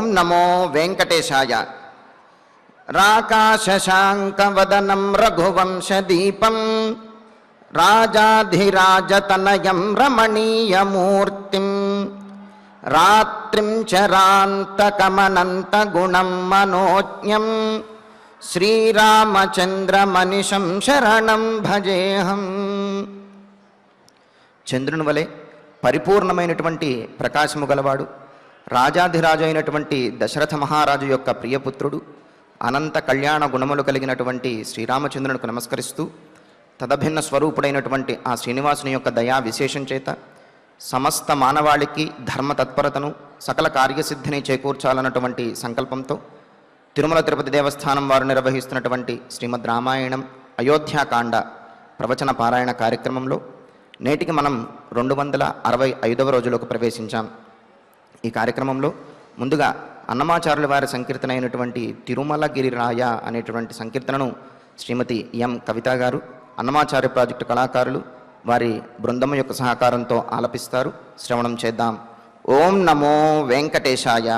ఓం నమో వెంకటేశాయ. రాకాశశాంకవదనం రఘువంశదీపం రాజాధిరాజతనయం రమణీయమూర్తిం రాత్రిం చరాంతకమనంతగుణం మనోజ్ఞం శ్రీరామచంద్రమనిశం శరణం భజేహం. చంద్రుని వలె పరిపూర్ణమైనటువంటి ప్రకాశము గలవాడు, రాజాధిరాజు అయినటువంటి దశరథ మహారాజు యొక్క ప్రియపుత్రుడు, అనంత కళ్యాణ గుణములు కలిగినటువంటి శ్రీరామచంద్రునికి నమస్కరిస్తూ, తదభిన్న స్వరూపుడైనటువంటి ఆ శ్రీనివాసుని యొక్క దయా విశేషం చేత సమస్త మానవాళికి ధర్మ తత్పరతను, సకల కార్యసిద్ధిని చేకూర్చాలన్నటువంటి సంకల్పంతో తిరుమల తిరుపతి దేవస్థానం వారు నిర్వహిస్తున్నటువంటి శ్రీమద్ రామాయణం అయోధ్యాకాండ ప్రవచన పారాయణ కార్యక్రమంలో నేటికి మనం 265వ రోజులోకి ప్రవేశించాం. ఈ కార్యక్రమంలో ముందుగా అన్నమాచార్యుల వారి సంకీర్తన అయినటువంటి తిరుమలగిరి రాయ అనేటువంటి సంకీర్తనను శ్రీమతి ఎం కవిత గారు, అన్నమాచార్య ప్రాజెక్టు కళాకారులు, వారి బృందం యొక్క సహకారంతో ఆలపిస్తారు. శ్రవణం చేద్దాం. ఓం నమో వెంకటేశాయ.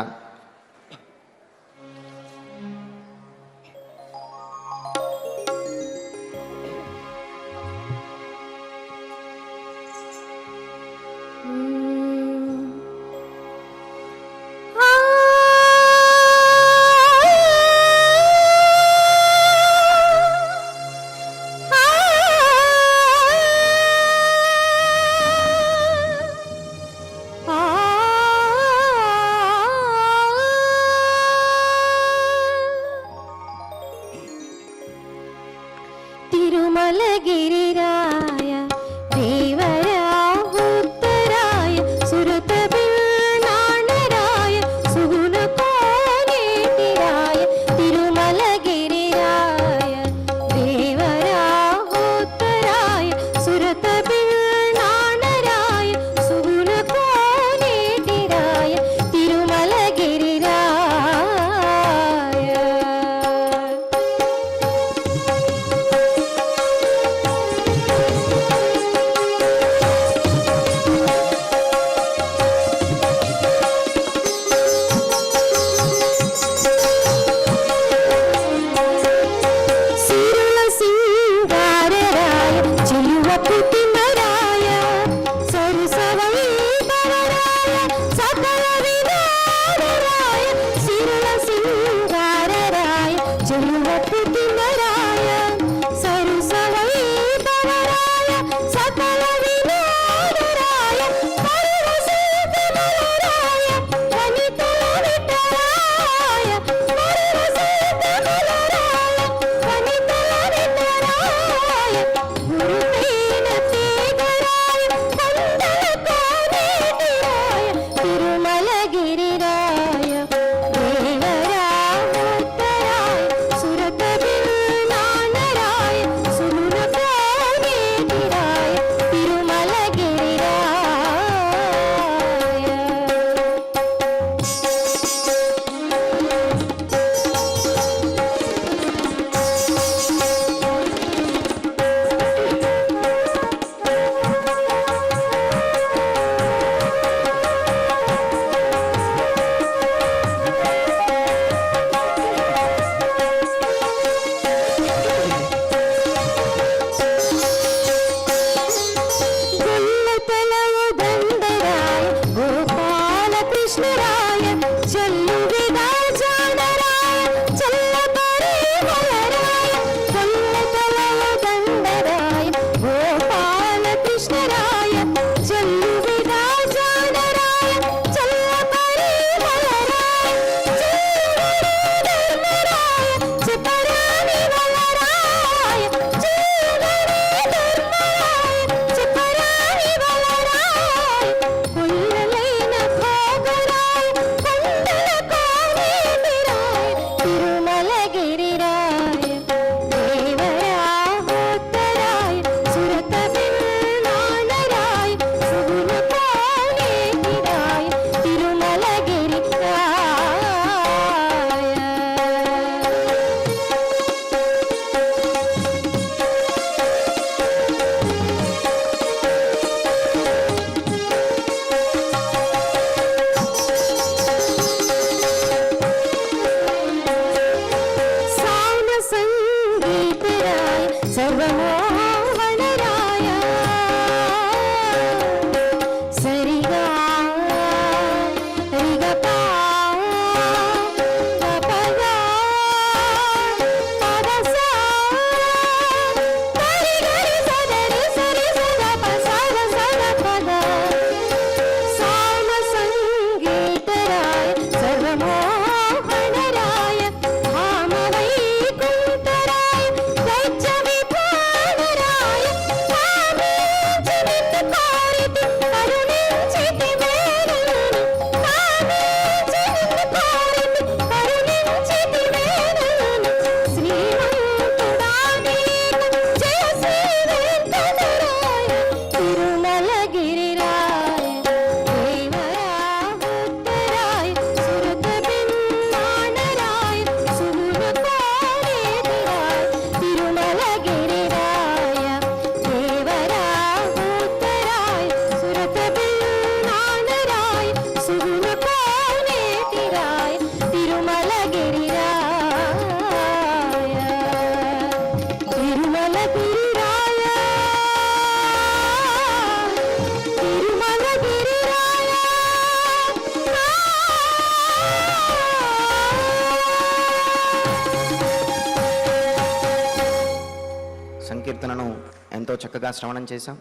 ఎంతో చక్కగా శ్రవణం చేశాం.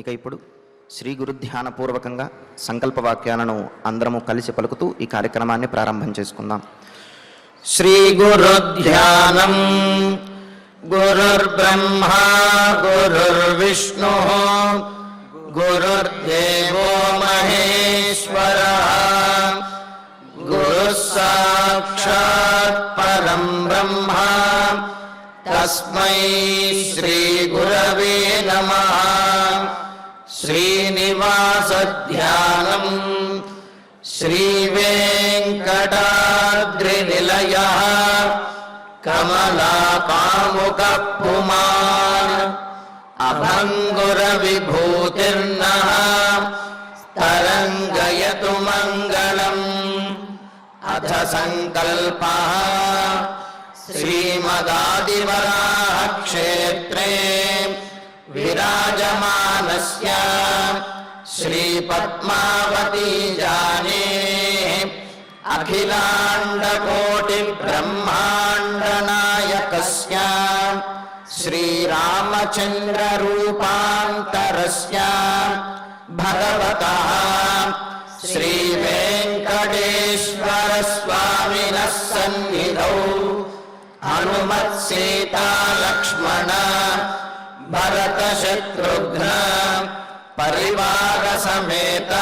ఇక ఇప్పుడు శ్రీ గురు ధ్యానపూర్వకంగా సంకల్ప వాక్యాలను అందరము కలిసి పలుకుతూ ఈ కార్యక్రమాన్ని ప్రారంభం చేసుకుందాం. శ్రీ గురు ధ్యానం. గురుర్బ్రహ్మా గురుర్విష్ణు గురుర్దేవో మహేశ్వరః. గురుః సాక్షాత్ పరం బ్రహ్మ తస్మై శ్రీ గురవే నమః. శ్రీనివాస ధ్యానం. శ్రీ వెంకటాద్రినిలయః కమలాకాముక పుమాన్ అభంగుర విభూతిర్నః తరంగయతు మంగళం. అథ సంకల్పః. శ్రీమదాదివరాహ క్షేత్రే విరాజమానస్య శ్రీ పద్మావతీ జానేః అఖిలాండకోటి బ్రహ్మాండ నాయకస్య శ్రీరామచంద్ర రూపాంతరస్య భగవతః శ్రీ వెంకటేశ్వర స్వామినః సన్నిధౌ హనుమత్ సీతా లక్ష్మణ భరత శత్రుఘ్న పరివార సమేత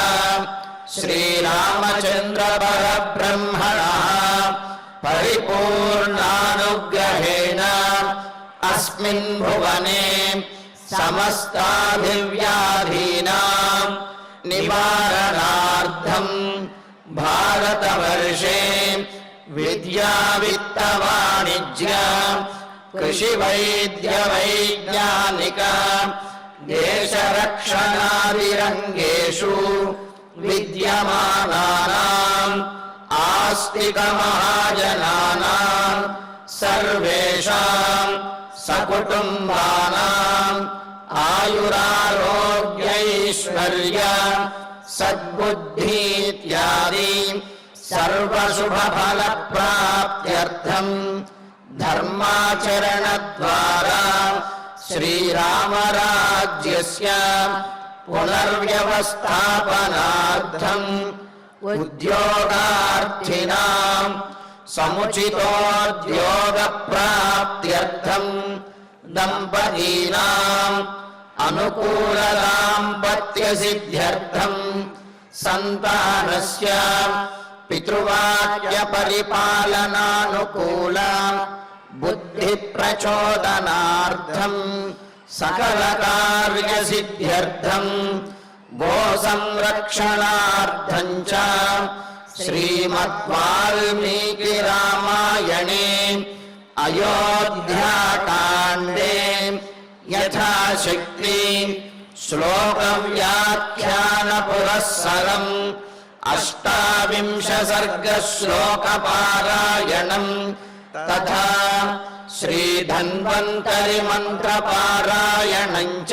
శ్రీరామచంద్ర పరబ్రహ్మణః పరిపూర్ణానుగ్రహేణ అస్మిన్ భువనే సమస్తాభివ్యాధీనాం నివారణార్థం భారతవర్షే విద్యా విత్త వాణిజ్య కృషి వైద్య వైజ్ఞానిక దేశరక్షణాదిరంగేషు విద్యమానానాం ఆస్తిక మహాజనానాం సర్వేషాం సకుటుంబానాం ఆయురారోగ్యైశ్వర్య సద్బుద్ధి ఇత్యాది సర్వశుభఫల ప్రాప్త్యర్థం ధర్మాచరణ ద్వారా శ్రీరామరాజ్యస్య పునర్వ్యవస్థాపనార్థం ఉద్యోగార్థినాం సముచితోద్యోగ ప్రాప్త్యర్థం దంపతీనాం అనుకూల దాంపత్య సిద్ధ్యర్థం సంతానస్య పితృవాక్య పరిపాలనానుకూల బుద్ధి ప్రచోదనార్థం సకల కార్య సిద్ధ్యర్థం గో సంరక్షణార్థం చ శ్రీమద్ వాల్మీకి రామాయణే అయోధ్యాకాండే యథాశక్తి శ్లోక వ్యాఖ్యాన పురస్సరం అష్టావింశ సర్గ శ్లోక పారాయణం తథా శ్రీ ధన్వంతరి మంత్ర పారాయణం చ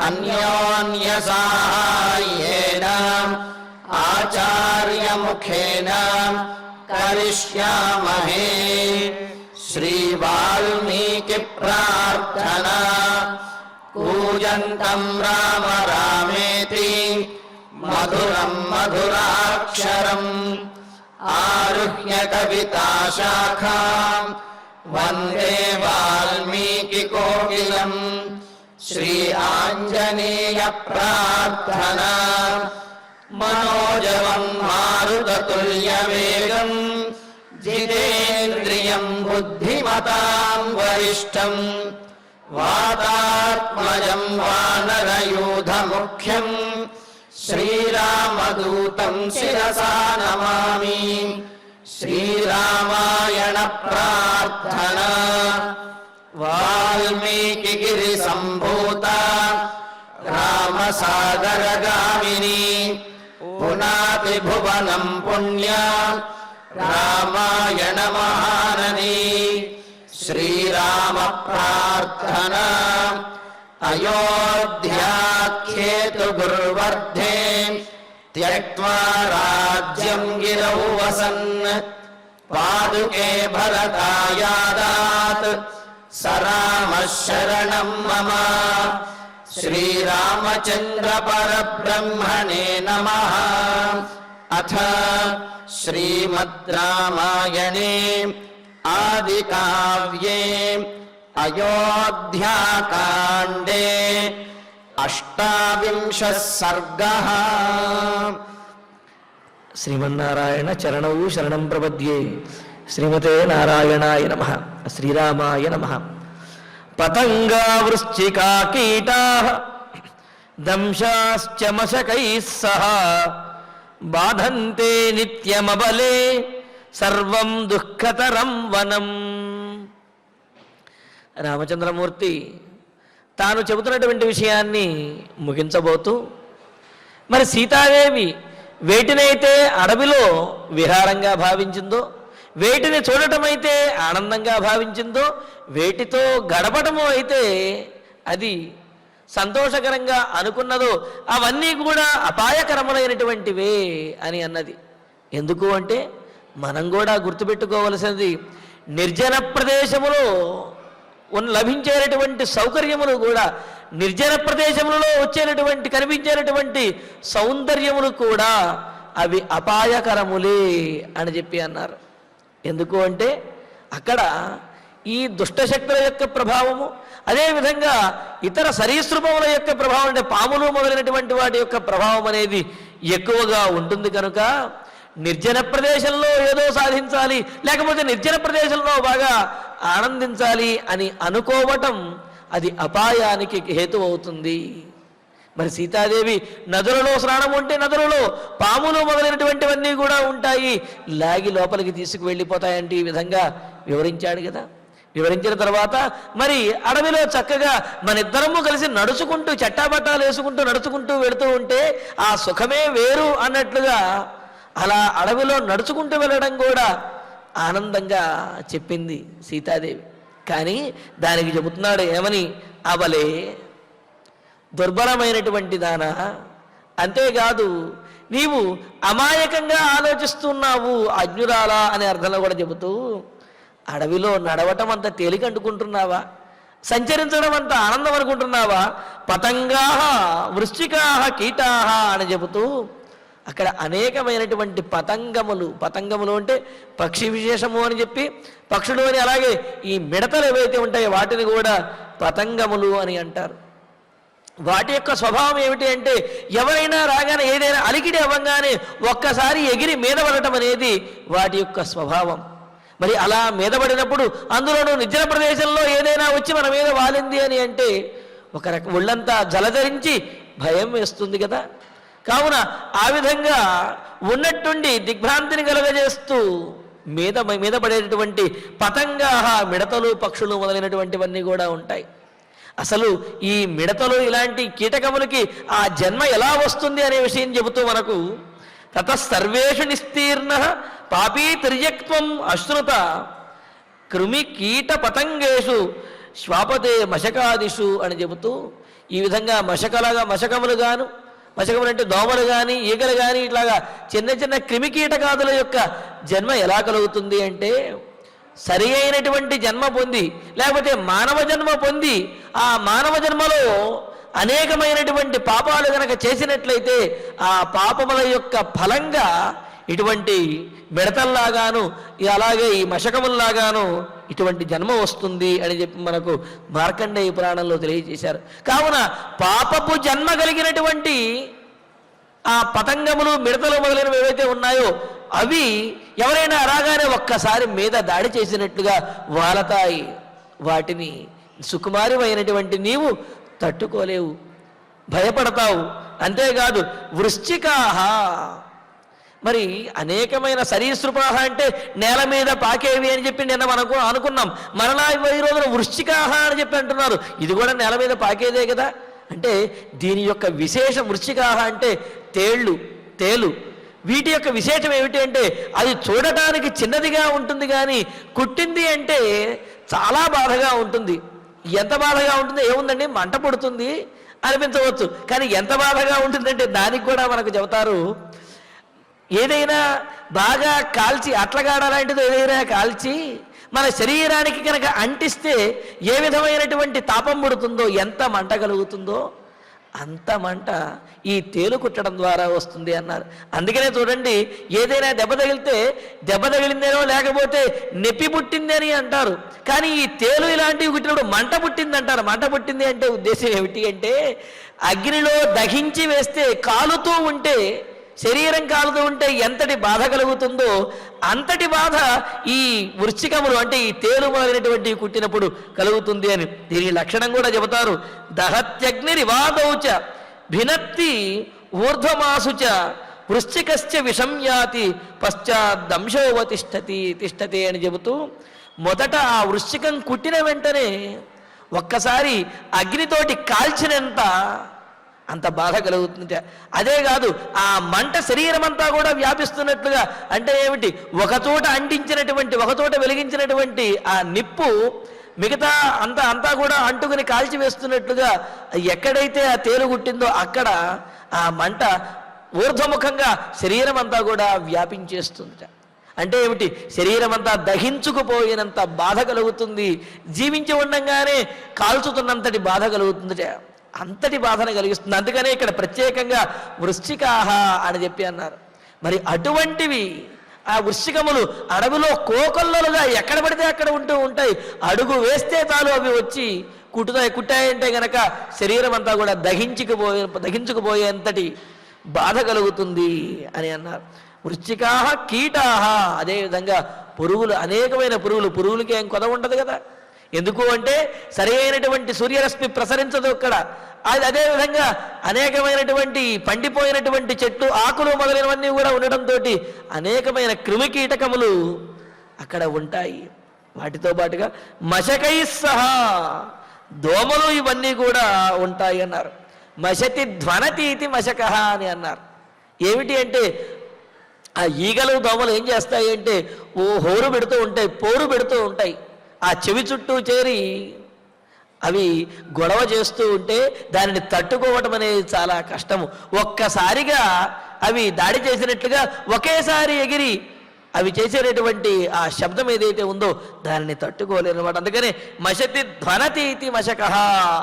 అన్యోన్య సహాయేన ఆచార్య ముఖేన కరిష్యామహే. శ్రీ వాల్మీకి ప్రార్థనా. కూజంతం రామ రామేతి మధురం మధురాక్షరం ఆరుహ్య కవితాశాఖాం వందే వాల్మీకి కోకిలం. శ్రీ ఆంజనేయ ప్రార్థనా. మనోజవం మారుతతుల్యవేగం జితేంద్రియం బుద్ధిమతాం వరిష్టం వాతాత్మజం వానరయూధముఖ్యం శ్రీరామదూతం శిరసా నమామి. శ్రీరామాయణ ప్రార్థనా. వాల్మీకి గిరి సంభూత రామసాగరగామిని పునాతి భువనం పుణ్య రామాయణ మహానది. శ్రీరామ ప్రార్థనా. అయోధ్యాఖ్యేతు గుర్వర్ధే త్యక్త్వా రాజ్యం గిరౌ వసన్ పాదుకే భరతాయాదాత్ సరామః శరణం మమ. శ్రీరామచంద్ర పరబ్రహ్మణే నమః. అథ శ్రీమద్ రామాయణే ఆదికావ్యే అయోధ్యాకాండే 28వ సర్గః. శ్రీమన్నారాయణ చరణౌ శరణం ప్రపద్యే. శ్రీమతే నారాయణాయ నమః. శ్రీరామాయ నమః. పతంగా వృశ్చికా కీటాః దంశాశ్చ మశకైః సహ బాధంతే నిత్యమబలే సర్వం దుఃఖతరం వనం. రామచంద్రమూర్తి తాను చెబుతున్నటువంటి విషయాన్ని ముగించబోతూ, మరి సీతాదేవి వేటినైతే అడవిలో విహారంగా భావించిందో, వేటిని చూడటమైతే ఆనందంగా భావించిందో, వేటితో గడపటము అయితే అది సంతోషకరంగా అనుకున్నదో, అవన్నీ కూడా అపాయకరములైనటువంటివే అని అన్నది. ఎందుకు అంటే మనం కూడా గుర్తుపెట్టుకోవలసినది, నిర్జన ప్రదేశములో లభించేటటువంటి సౌకర్యములు కూడా, నిర్జన ప్రదేశములలో వచ్చేటటువంటి కనిపించేటటువంటి సౌందర్యములు కూడా అవి అపాయకరములే అని చెప్పి అన్నారు. ఎందుకు అంటే అక్కడ ఈ దుష్టశక్తుల యొక్క ప్రభావము, అదేవిధంగా ఇతర సరీసృపముల యొక్క ప్రభావం, అంటే పాములు మొదలైనటువంటి వాటి యొక్క ప్రభావం అనేది ఎక్కువగా ఉంటుంది కనుక నిర్జన ప్రదేశంలో ఏదో సాధించాలి, లేకపోతే నిర్జన ప్రదేశంలో బాగా ఆనందించాలి అని అనుకోవటం అది అపాయానికి హేతు అవుతుంది. మరి సీతాదేవి నదులలో స్నానం ఉంటే నదులలో పాములు మొదలైనటువంటివన్నీ కూడా ఉంటాయి, లాగి లోపలికి తీసుకువెళ్ళిపోతాయంటే ఈ విధంగా వివరించాడు కదా. వివరించిన తర్వాత మరి అడవిలో చక్కగా మనిద్దరము కలిసి నడుచుకుంటూ చట్టాబట్టాలు వేసుకుంటూ నడుచుకుంటూ వెళుతూ ఉంటే ఆ సుఖమే వేరు అన్నట్లుగా అలా అడవిలో నడుచుకుంటూ వెళ్ళడం కూడా ఆనందంగా చెప్పింది సీతాదేవి. కానీ దానికి చెబుతున్నాడు ఏమని, అవలే దుర్బలమైనటువంటి దానా, అంతేకాదు నీవు అమాయకంగా ఆలోచిస్తున్నావు, అజ్ఞురాలా అనే అర్థంలో కూడా చెబుతూ, అడవిలో నడవటం అంత తేలిక అనుకుంటున్నావా, సంచరించడం అంత ఆనందం అనుకుంటున్నావా, పతంగాః వృశ్చికాః కీటాః అని చెబుతూ అక్కడ అనేకమైనటువంటి పతంగములు, పతంగములు అంటే పక్షి విశేషము అని చెప్పి పక్షులు అని, అలాగే ఈ మిడతలు ఏవైతే ఉంటాయో వాటిని కూడా పతంగములు అని అంటారు. వాటి యొక్క స్వభావం ఏమిటి అంటే ఎవరైనా రాగానే ఏదైనా అలికిడి అవ్వగానే ఒక్కసారి ఎగిరి మీద పడటం అనేది వాటి యొక్క స్వభావం. మరి అలా మీద పడినప్పుడు అందులోనూ నిర్జన ప్రదేశంలో ఏదైనా వచ్చి మన మీద వాలింది అని అంటే ఒక రకం ఒళ్ళంతా జలధరించి భయం వేస్తుంది కదా. కావున ఆ విధంగా ఉన్నట్టుండి దిగ్భ్రాంతిని కలగజేస్తూ మీద పడేటటువంటి పతంగాః మిడతలు పక్షులు మొదలైనటువంటివన్నీ కూడా ఉంటాయి. అసలు ఈ మిడతలు ఇలాంటి కీటకములకి ఆ జన్మ ఎలా వస్తుంది అనే విషయం చెబుతూ మనకు, తతఃసర్వేషు నిస్తీర్ణః పాపీ తిర్యక్త్వం అశ్రుత కృమి కీట పతంగేషు శ్వాపతే మశకాదిషు అని చెబుతూ, ఈ విధంగా మశకములు అంటే దోమలు కానీ ఈగలు కానీ ఇట్లాగా చిన్న చిన్న క్రిమికీటకాదుల యొక్క జన్మ ఎలా కలుగుతుంది అంటే, సరి అయినటువంటి జన్మ పొంది లేకపోతే మానవ జన్మ పొంది ఆ మానవ జన్మలో అనేకమైనటువంటి పాపాలు గనక చేసినట్లయితే ఆ పాపముల యొక్క ఫలంగా ఇటువంటి మిడతల్లాగాను అలాగే ఈ మశకముల్లాగాను ఇటువంటి జన్మ వస్తుంది అని చెప్పి మనకు మార్కండేయ పురాణంలో తెలియజేశారు. కావున పాపపు జన్మ కలిగినటువంటి ఆ పతంగములు మిడతలు మొదలైనవి ఏవైతే ఉన్నాయో అవి ఎవరైనా రాగానే ఒక్కసారి మీద దాడి చేసినట్లుగా వాలతాయి. వాటిని సుకుమారిమైనటువంటి నీవు తట్టుకోలేవు, భయపడతావు. అంతేకాదు వృశ్చికాః, మరి అనేకమైన సరీసృపాః అంటే నేల మీద పాకేవి అని చెప్పి నిన్న మనకు అనుకున్నాం. మరలా ఈ రోజున వృశ్చికాః అని చెప్పి అంటున్నారు. ఇది కూడా నేల మీద పాకేదే కదా. అంటే దీని యొక్క విశేషం, వృశ్చికాః అంటే తేలు. వీటి యొక్క విశేషం ఏమిటి అంటే అది చూడటానికి చిన్నదిగా ఉంటుంది, కానీ కుట్టింది అంటే చాలా బాధగా ఉంటుంది. ఎంత బాధగా ఉంటుందో ఏముందండి, మంట పుడుతుంది అనిపించవచ్చు, కానీ ఎంత బాధగా ఉంటుందంటే దానికి కూడా మనకు చెబుతారు. ఏదైనా బాగా కాల్చి అట్లగాడ లాంటిది ఏదైనా కాల్చి మన శరీరానికి కనుక అంటిస్తే ఏ విధమైనటువంటి తాపం పుడుతుందో, ఎంత మంట కలుగుతుందో అంత మంట ఈ తేలు కుట్టడం ద్వారా వస్తుంది అన్నారు. అందుకనే చూడండి, ఏదైనా దెబ్బ తగిలితే దెబ్బ తగిలిందేనో లేకపోతే నొప్పి పుట్టిందని అంటారు, కానీ ఈ తేలు ఇలాంటివి కుట్టినప్పుడు మంట పుట్టింది అంటారు. మంట పుట్టింది అంటే ఉద్దేశం ఏమిటి అంటే, అగ్నిలో దహించి వేస్తే కాలుతూ ఉంటే, శరీరం కాలుతూ ఉంటే ఎంతటి బాధ కలుగుతుందో అంతటి బాధ ఈ వృశ్చికములు అంటే ఈ తేలు మొదలైనటువంటి కుట్టినప్పుడు కలుగుతుంది అని దీని లక్షణం కూడా చెబుతారు. దహత్యగ్ని రివాదౌచ భినత్తి ఊర్ధ్వమాసుచ వృశ్చికశ్చ విషం యాతి పశ్చాద్దంశోవతిష్టతి తిష్టతే అని చెబుతూ, మొదట ఆ వృశ్చికం కుట్టిన వెంటనే ఒక్కసారి అగ్నితోటి కాల్చినంత అంత బాధ కలుగుతుంది. అదే కాదు, ఆ మంట శరీరం అంతా కూడా వ్యాపిస్తున్నట్లుగా, అంటే ఏమిటి, ఒకచోట అంటించినటువంటి ఒకచోట వెలిగించినటువంటి ఆ నిప్పు మిగతా అంతా కూడా అంటుకుని కాల్చివేస్తున్నట్లుగా ఎక్కడైతే ఆ తేలు కుట్టిందో అక్కడ ఆ మంట ఊర్ధ్వముఖంగా శరీరం అంతా కూడా వ్యాపించేస్తుంది. అంటే ఏమిటి, శరీరం అంతా దహించుకుపోయినంత బాధ కలుగుతుంది, జీవించి ఉండంగానే కాల్చుతున్నంతటి బాధ కలుగుతుంది, అంతటి బాధను కలిగిస్తుంది. అందుకనే ఇక్కడ ప్రత్యేకంగా వృశ్చికాహ అని చెప్పి అన్నారు. మరి అటువంటివి ఆ వృశ్చికములు అడవిలో కోకొల్లలుగా ఎక్కడ పడితే అక్కడ ఉంటూ ఉంటాయి. అడుగు వేస్తే చాలు అవి వచ్చి కుట్టాయంటే గనక శరీరం అంతా కూడా దహించుకుపోయేంతటి బాధ కలుగుతుంది అని అన్నారు. వృశ్చికాహ కీటాహ, అదేవిధంగా పురుగులు, అనేకమైన పురుగులకి ఏం కొద ఉండదు కదా. ఎందుకు అంటే సరి అయినటువంటి సూర్యరశ్మి ప్రసరించదు అక్కడ. అదేవిధంగా అనేకమైనటువంటి పండిపోయినటువంటి చెట్లు, ఆకులు మొదలైనవన్నీ కూడా ఉండడంతో అనేకమైన క్రిమికీటకములు అక్కడ ఉంటాయి. వాటితో పాటుగా మశకై సహా దోమలు ఇవన్నీ కూడా ఉంటాయి అన్నారు. మశతి ధ్వనతీతి మశక అని అన్నారు. ఏమిటి అంటే, ఆ ఈగలు దోమలు ఏం చేస్తాయి అంటే హోరు పెడుతూ ఉంటాయి, పోరు పెడుతూ ఉంటాయి. ఆ చెవి చుట్టూ చేరి అవి గొడవ చేస్తూ ఉంటే దానిని తట్టుకోవటం అనేది చాలా కష్టము. ఒక్కసారిగా అవి దాడి చేసినట్లుగా ఒకేసారి ఎగిరి అవి చేసేటటువంటి ఆ శబ్దం ఏదైతే ఉందో దానిని తట్టుకోలేరు అన్నమాట. అందుకని మశతి ధ్వనతీతి మశకః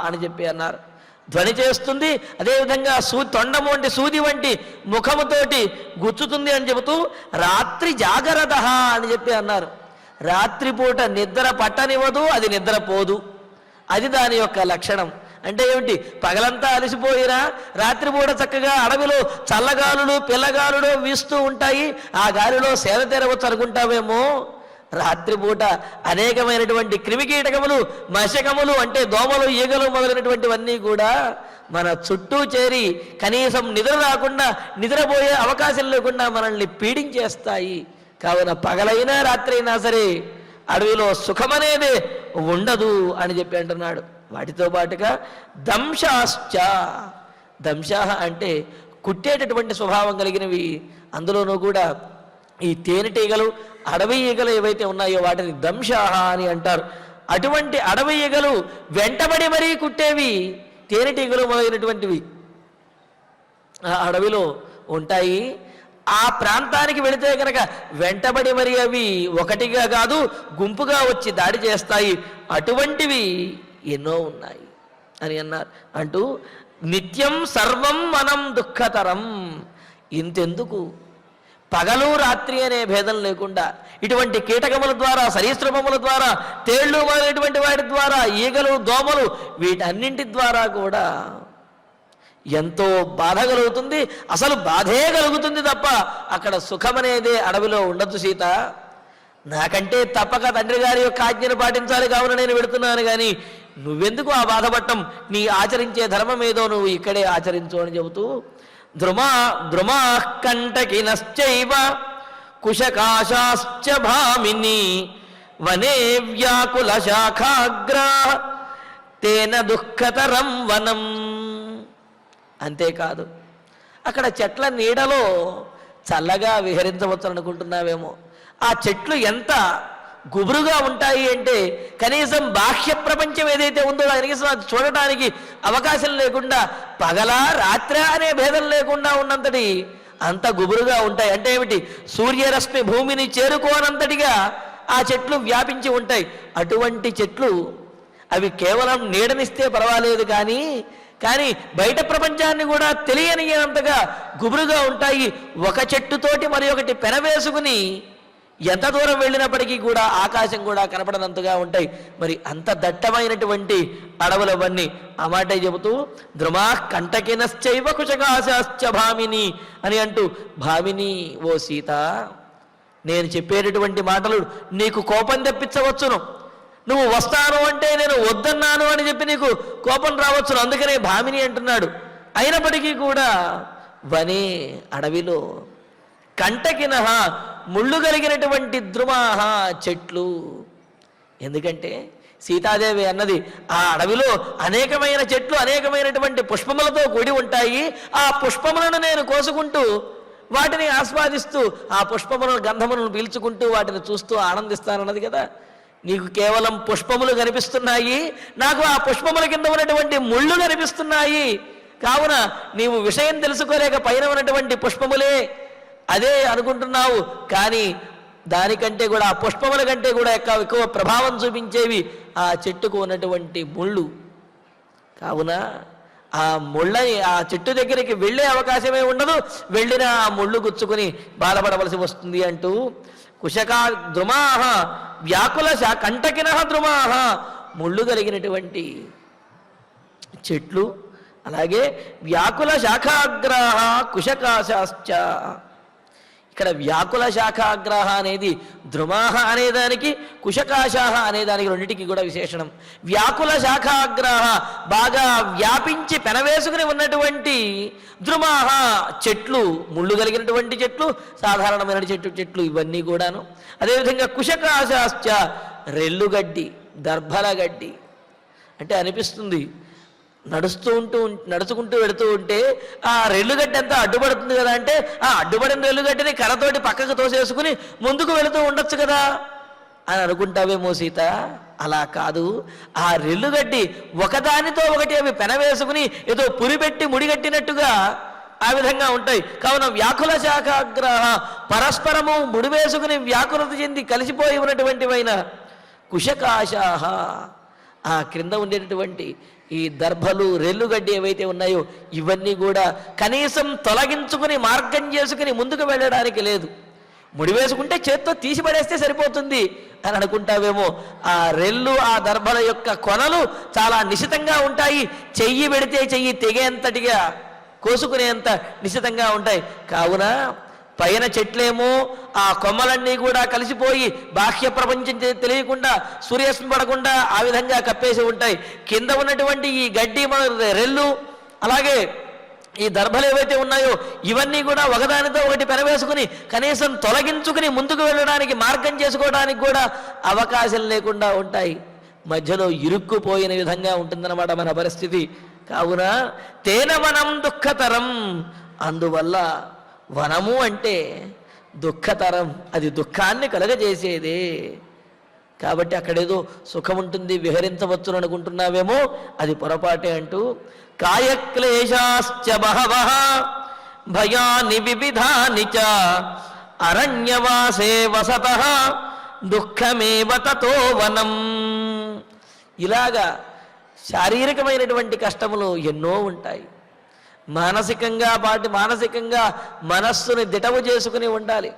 అని చెప్పి అన్నారు. ధ్వని చేస్తుంది, అదేవిధంగా తొండము వంటి సూది వంటి ముఖముతోటి గుచ్చుతుంది అని చెబుతూ రాత్రి జాగరద అని చెప్పి అన్నారు. రాత్రిపూట నిద్ర పట్టనివ్వదు, అది నిద్రపోదు, అది దాని యొక్క లక్షణం. అంటే ఏమిటి, పగలంతా అలసిపోయినా రాత్రిపూట చక్కగా అడవిలో చల్లగాలులు పిల్లగాలులు వీస్తూ ఉంటాయి, ఆ గాలిలో సేద తీరవచ్చు అనుకుంటావేమో, రాత్రిపూట అనేకమైనటువంటి క్రిమికీటకములు మశకములు అంటే దోమలు ఈగలు మొదలైనటువంటివన్నీ కూడా మన చుట్టూ చేరి కనీసం నిద్ర రాకుండా, నిద్రపోయే అవకాశం లేకుండా మనల్ని పీడించేస్తాయి. కావున పగలైనా రాత్రి అయినా సరే అడవిలో సుఖమనేదే ఉండదు అని చెప్పి అంటున్నాడు. వాటితో పాటుగా దంశాశ్చ, దంశాహ అంటే కుట్టేటటువంటి స్వభావం కలిగినవి. అందులోనూ కూడా ఈ తేనెటీగలు, అడవి ఈగలు ఏవైతే ఉన్నాయో వాటిని దంశాహ అని అంటారు. అటువంటి అడవి ఈగలు వెంటబడి మరీ కుట్టేవి తేనెటీగలు మొదలైనటువంటివి ఆ అడవిలో ఉంటాయి. ఆ ప్రాంతానికి వెళితే కనుక వెంటబడి మరి అవి ఒకటిగా కాదు గుంపుగా వచ్చి దాడి చేస్తాయి. అటువంటివి ఎన్నో ఉన్నాయి అని అన్నారు. అంటూ నిత్యం సర్వం మనం దుఃఖతరం, ఇంతెందుకు పగలు రాత్రి అనే భేదం లేకుండా ఇటువంటి కీటకముల ద్వారా, సరీసృపముల ద్వారా, తేళ్లు మొదలైనటువంటి వాటి ద్వారా, ఈగలు దోమలు వీటన్నింటి ద్వారా కూడా ఎంతో బాధ కలుగుతుంది. అసలు బాధే కలుగుతుంది తప్ప అక్కడ సుఖమనేదే అడవిలో ఉండదు. సీత, నాకంటే తప్పక తండ్రి గారి యొక్క ఆజ్ఞను పాటించాలి కావున నేను పెడుతున్నాను, కానీ నువ్వెందుకు ఆ బాధపడటం, నీ ఆచరించే ధర్మం ఏదో నువ్వు ఇక్కడే ఆచరించు అని చెబుతూ ద్రుమా కంటకినశ్చైవ కుశకాశాశ్చ భామిని వనే వ్యాకుల శాఖాగ్రా తేన దుఃఖతరం వనం. అంతేకాదు, అక్కడ చెట్ల నీడలో చల్లగా విహరించవచ్చు అనుకుంటున్నావేమో. ఆ చెట్లు ఎంత గుబురుగా ఉంటాయి అంటే కనీసం బాహ్య ప్రపంచం ఏదైతే ఉందో కనీసం అది చూడటానికి అవకాశం లేకుండా, పగలా రాత్రి అనే భేదం లేకుండా ఉన్నంతటి అంత గుబురుగా ఉంటాయి. అంటే ఏమిటి, సూర్యరశ్మి భూమిని చేరుకోనంతటిగా ఆ చెట్లు వ్యాపించి ఉంటాయి. అటువంటి చెట్లు అవి కేవలం నీడనిస్తే పర్వాలేదు కానీ బయట ప్రపంచాన్ని కూడా తెలియనియంతగా గుబురుగా ఉంటాయి. ఒక చెట్టుతోటి మరి ఒకటి పెనవేసుకుని ఎంత దూరం వెళ్ళినప్పటికీ కూడా ఆకాశం కూడా కనపడనంతగా ఉంటాయి. మరి అంత దట్టమైనటువంటి అడవులవన్నీ ఆ మాటే చెబుతూ ద్రుమా కంటకినశ్చైవ కుశకాశాశ్చ భామిని అని అంటూ, భామిని ఓ సీత, నేను చెప్పేటటువంటి మాటలు నీకు కోపం తెప్పించవచ్చును. నువ్వు వస్తాను అంటే నేను వద్దన్నాను అని చెప్పి నీకు కోపం రావచ్చును. అందుకనే భామిని అంటున్నాడు. అయినప్పటికీ కూడా వనే అడవిలో కంటకినహ ముళ్ళు కలిగినటువంటి ద్రుమాహ చెట్లు. ఎందుకంటే సీతాదేవి అన్నది ఆ అడవిలో అనేకమైన చెట్లు అనేకమైనటువంటి పుష్పములతో కూడి ఉంటాయి. ఆ పుష్పములను నేను కోసుకుంటూ వాటిని ఆస్వాదిస్తూ ఆ పుష్పములను గంధములను పీల్చుకుంటూ వాటిని చూస్తూ ఆనందిస్తానన్నది కదా. నీకు కేవలం పుష్పములు కనిపిస్తున్నాయి, నాకు ఆ పుష్పముల కింద ఉన్నటువంటి ముళ్ళు కనిపిస్తున్నాయి. కావున నీవు విషయం తెలుసుకోలేక పైన ఉన్నటువంటి పుష్పములే అదే అనుకుంటున్నావు. కానీ దానికంటే కూడా ఆ పుష్పముల కంటే కూడా ఎక్కువ ప్రభావం చూపించేవి ఆ చెట్టుకు ఉన్నటువంటి ముళ్ళు. కావున ఆ ముళ్ళని ఆ చెట్టు దగ్గరికి వెళ్ళే అవకాశమే ఉండదు. వెళ్ళిన ఆ ముళ్ళు గుచ్చుకుని బాధపడవలసి వస్తుంది అంటూ కుశకా ద్రుమాహ వ్యాకుల కంటకినః ద్రుమాహ ముళ్ళు కలిగినటువంటి చెట్లు, అలాగే వ్యాకుల శాఖాగ్రాహ కుశకాశాశ్చ. ఇక్కడ వ్యాకుల శాఖాగ్రాహ అనేది ద్రుమాహ అనేదానికి, కుశకాశాహ అనేదానికి రెండింటికి కూడా విశేషణం. వ్యాకుల శాఖాగ్రాహ బాగా వ్యాపించి పెనవేసుకుని ఉన్నటువంటి ద్రుమాహ చెట్లు, ముళ్ళు కలిగినటువంటి చెట్లు, సాధారణమైన చెట్లు ఇవన్నీ కూడాను. అదేవిధంగా కుశకాశాశ్చ రెల్లుగడ్డి, దర్భల గడ్డి. అంటే అనిపిస్తుంది నడుచుకుంటూ వెళుతూ ఉంటే ఆ రెల్లుగడ్డి అంతా అడ్డుపడుతుంది కదా. అంటే ఆ అడ్డుపడిన రెల్లుగడ్డిని కర్రతోటి పక్కకు తోసేసుకుని ముందుకు వెళుతూ ఉండొచ్చు కదా అని అనుకుంటావేమో సీత. అలా కాదు. ఆ రెల్లుగడ్డి ఒకదానితో ఒకటి అవి పెనవేసుకుని ఏదో పురిపెట్టి ముడిగట్టినట్టుగా ఆ విధంగా ఉంటాయి. కావున వ్యాకుల శాఖాగ్రహ పరస్పరము ముడివేసుకుని వ్యాకులత చెంది కలిసిపోయి ఉన్నటువంటివైన కుశకాశాహ, ఆ క్రింద ఉండేటటువంటి ఈ దర్భలు రెల్లుగడ్డి ఏవైతే ఉన్నాయో ఇవన్నీ కూడా కనీసం తొలగించుకుని మార్గం చేసుకుని ముందుకు వెళ్ళడానికి లేదు. ముడివేసుకుంటే చేత్తో తీసి పడేస్తే సరిపోతుంది అని అనుకుంటావేమో. ఆ రెల్లు ఆ దర్భల యొక్క కొనలు చాలా నిశితంగా ఉంటాయి. చెయ్యి పెడితే చెయ్యి తెగేంతటిగా కోసుకునేంత నిశితంగా ఉంటాయి. కావున పైన చెట్లేమో ఆ కొమ్మలన్నీ కూడా కలిసిపోయి బాహ్య ప్రపంచం తెలియకుండా సూర్యరశ్మి పడకుండా ఆ విధంగా కప్పేసి ఉంటాయి. కింద ఉన్నటువంటి ఈ గడ్డి రెల్లు అలాగే ఈ దర్భలు ఏవైతే ఉన్నాయో ఇవన్నీ కూడా ఒకదానితో ఒకటి పెనవేసుకుని కనీసం తొలగించుకుని ముందుకు వెళ్ళడానికి మార్గం చేసుకోవడానికి కూడా అవకాశం లేకుండా ఉంటాయి. మధ్యలో ఇరుక్కుపోయిన విధంగా ఉంటుందన్నమాట మన పరిస్థితి. కావున తేన వనం దుఃఖతరం, అందువల్ల వనము అంటే దుఃఖతరం, అది దుఃఖాన్ని కలగజేసేదే. కాబట్టి అక్కడేదో సుఖం ఉంటుంది విహరించవచ్చును అనుకుంటున్నావేమో, అది పొరపాటే అంటూ కాయక్లేశాశ్చ బహవః భయాని వివిధాని చ అరణ్యవాసే వసతః దుఃఖమేవ తతో వనం. ఇలాగా శారీరకమైనటువంటి కష్టములు ఎన్నో ఉంటాయి. మానసికంగా మనస్సుని దిటవు చేసుకుని ఉండాలి.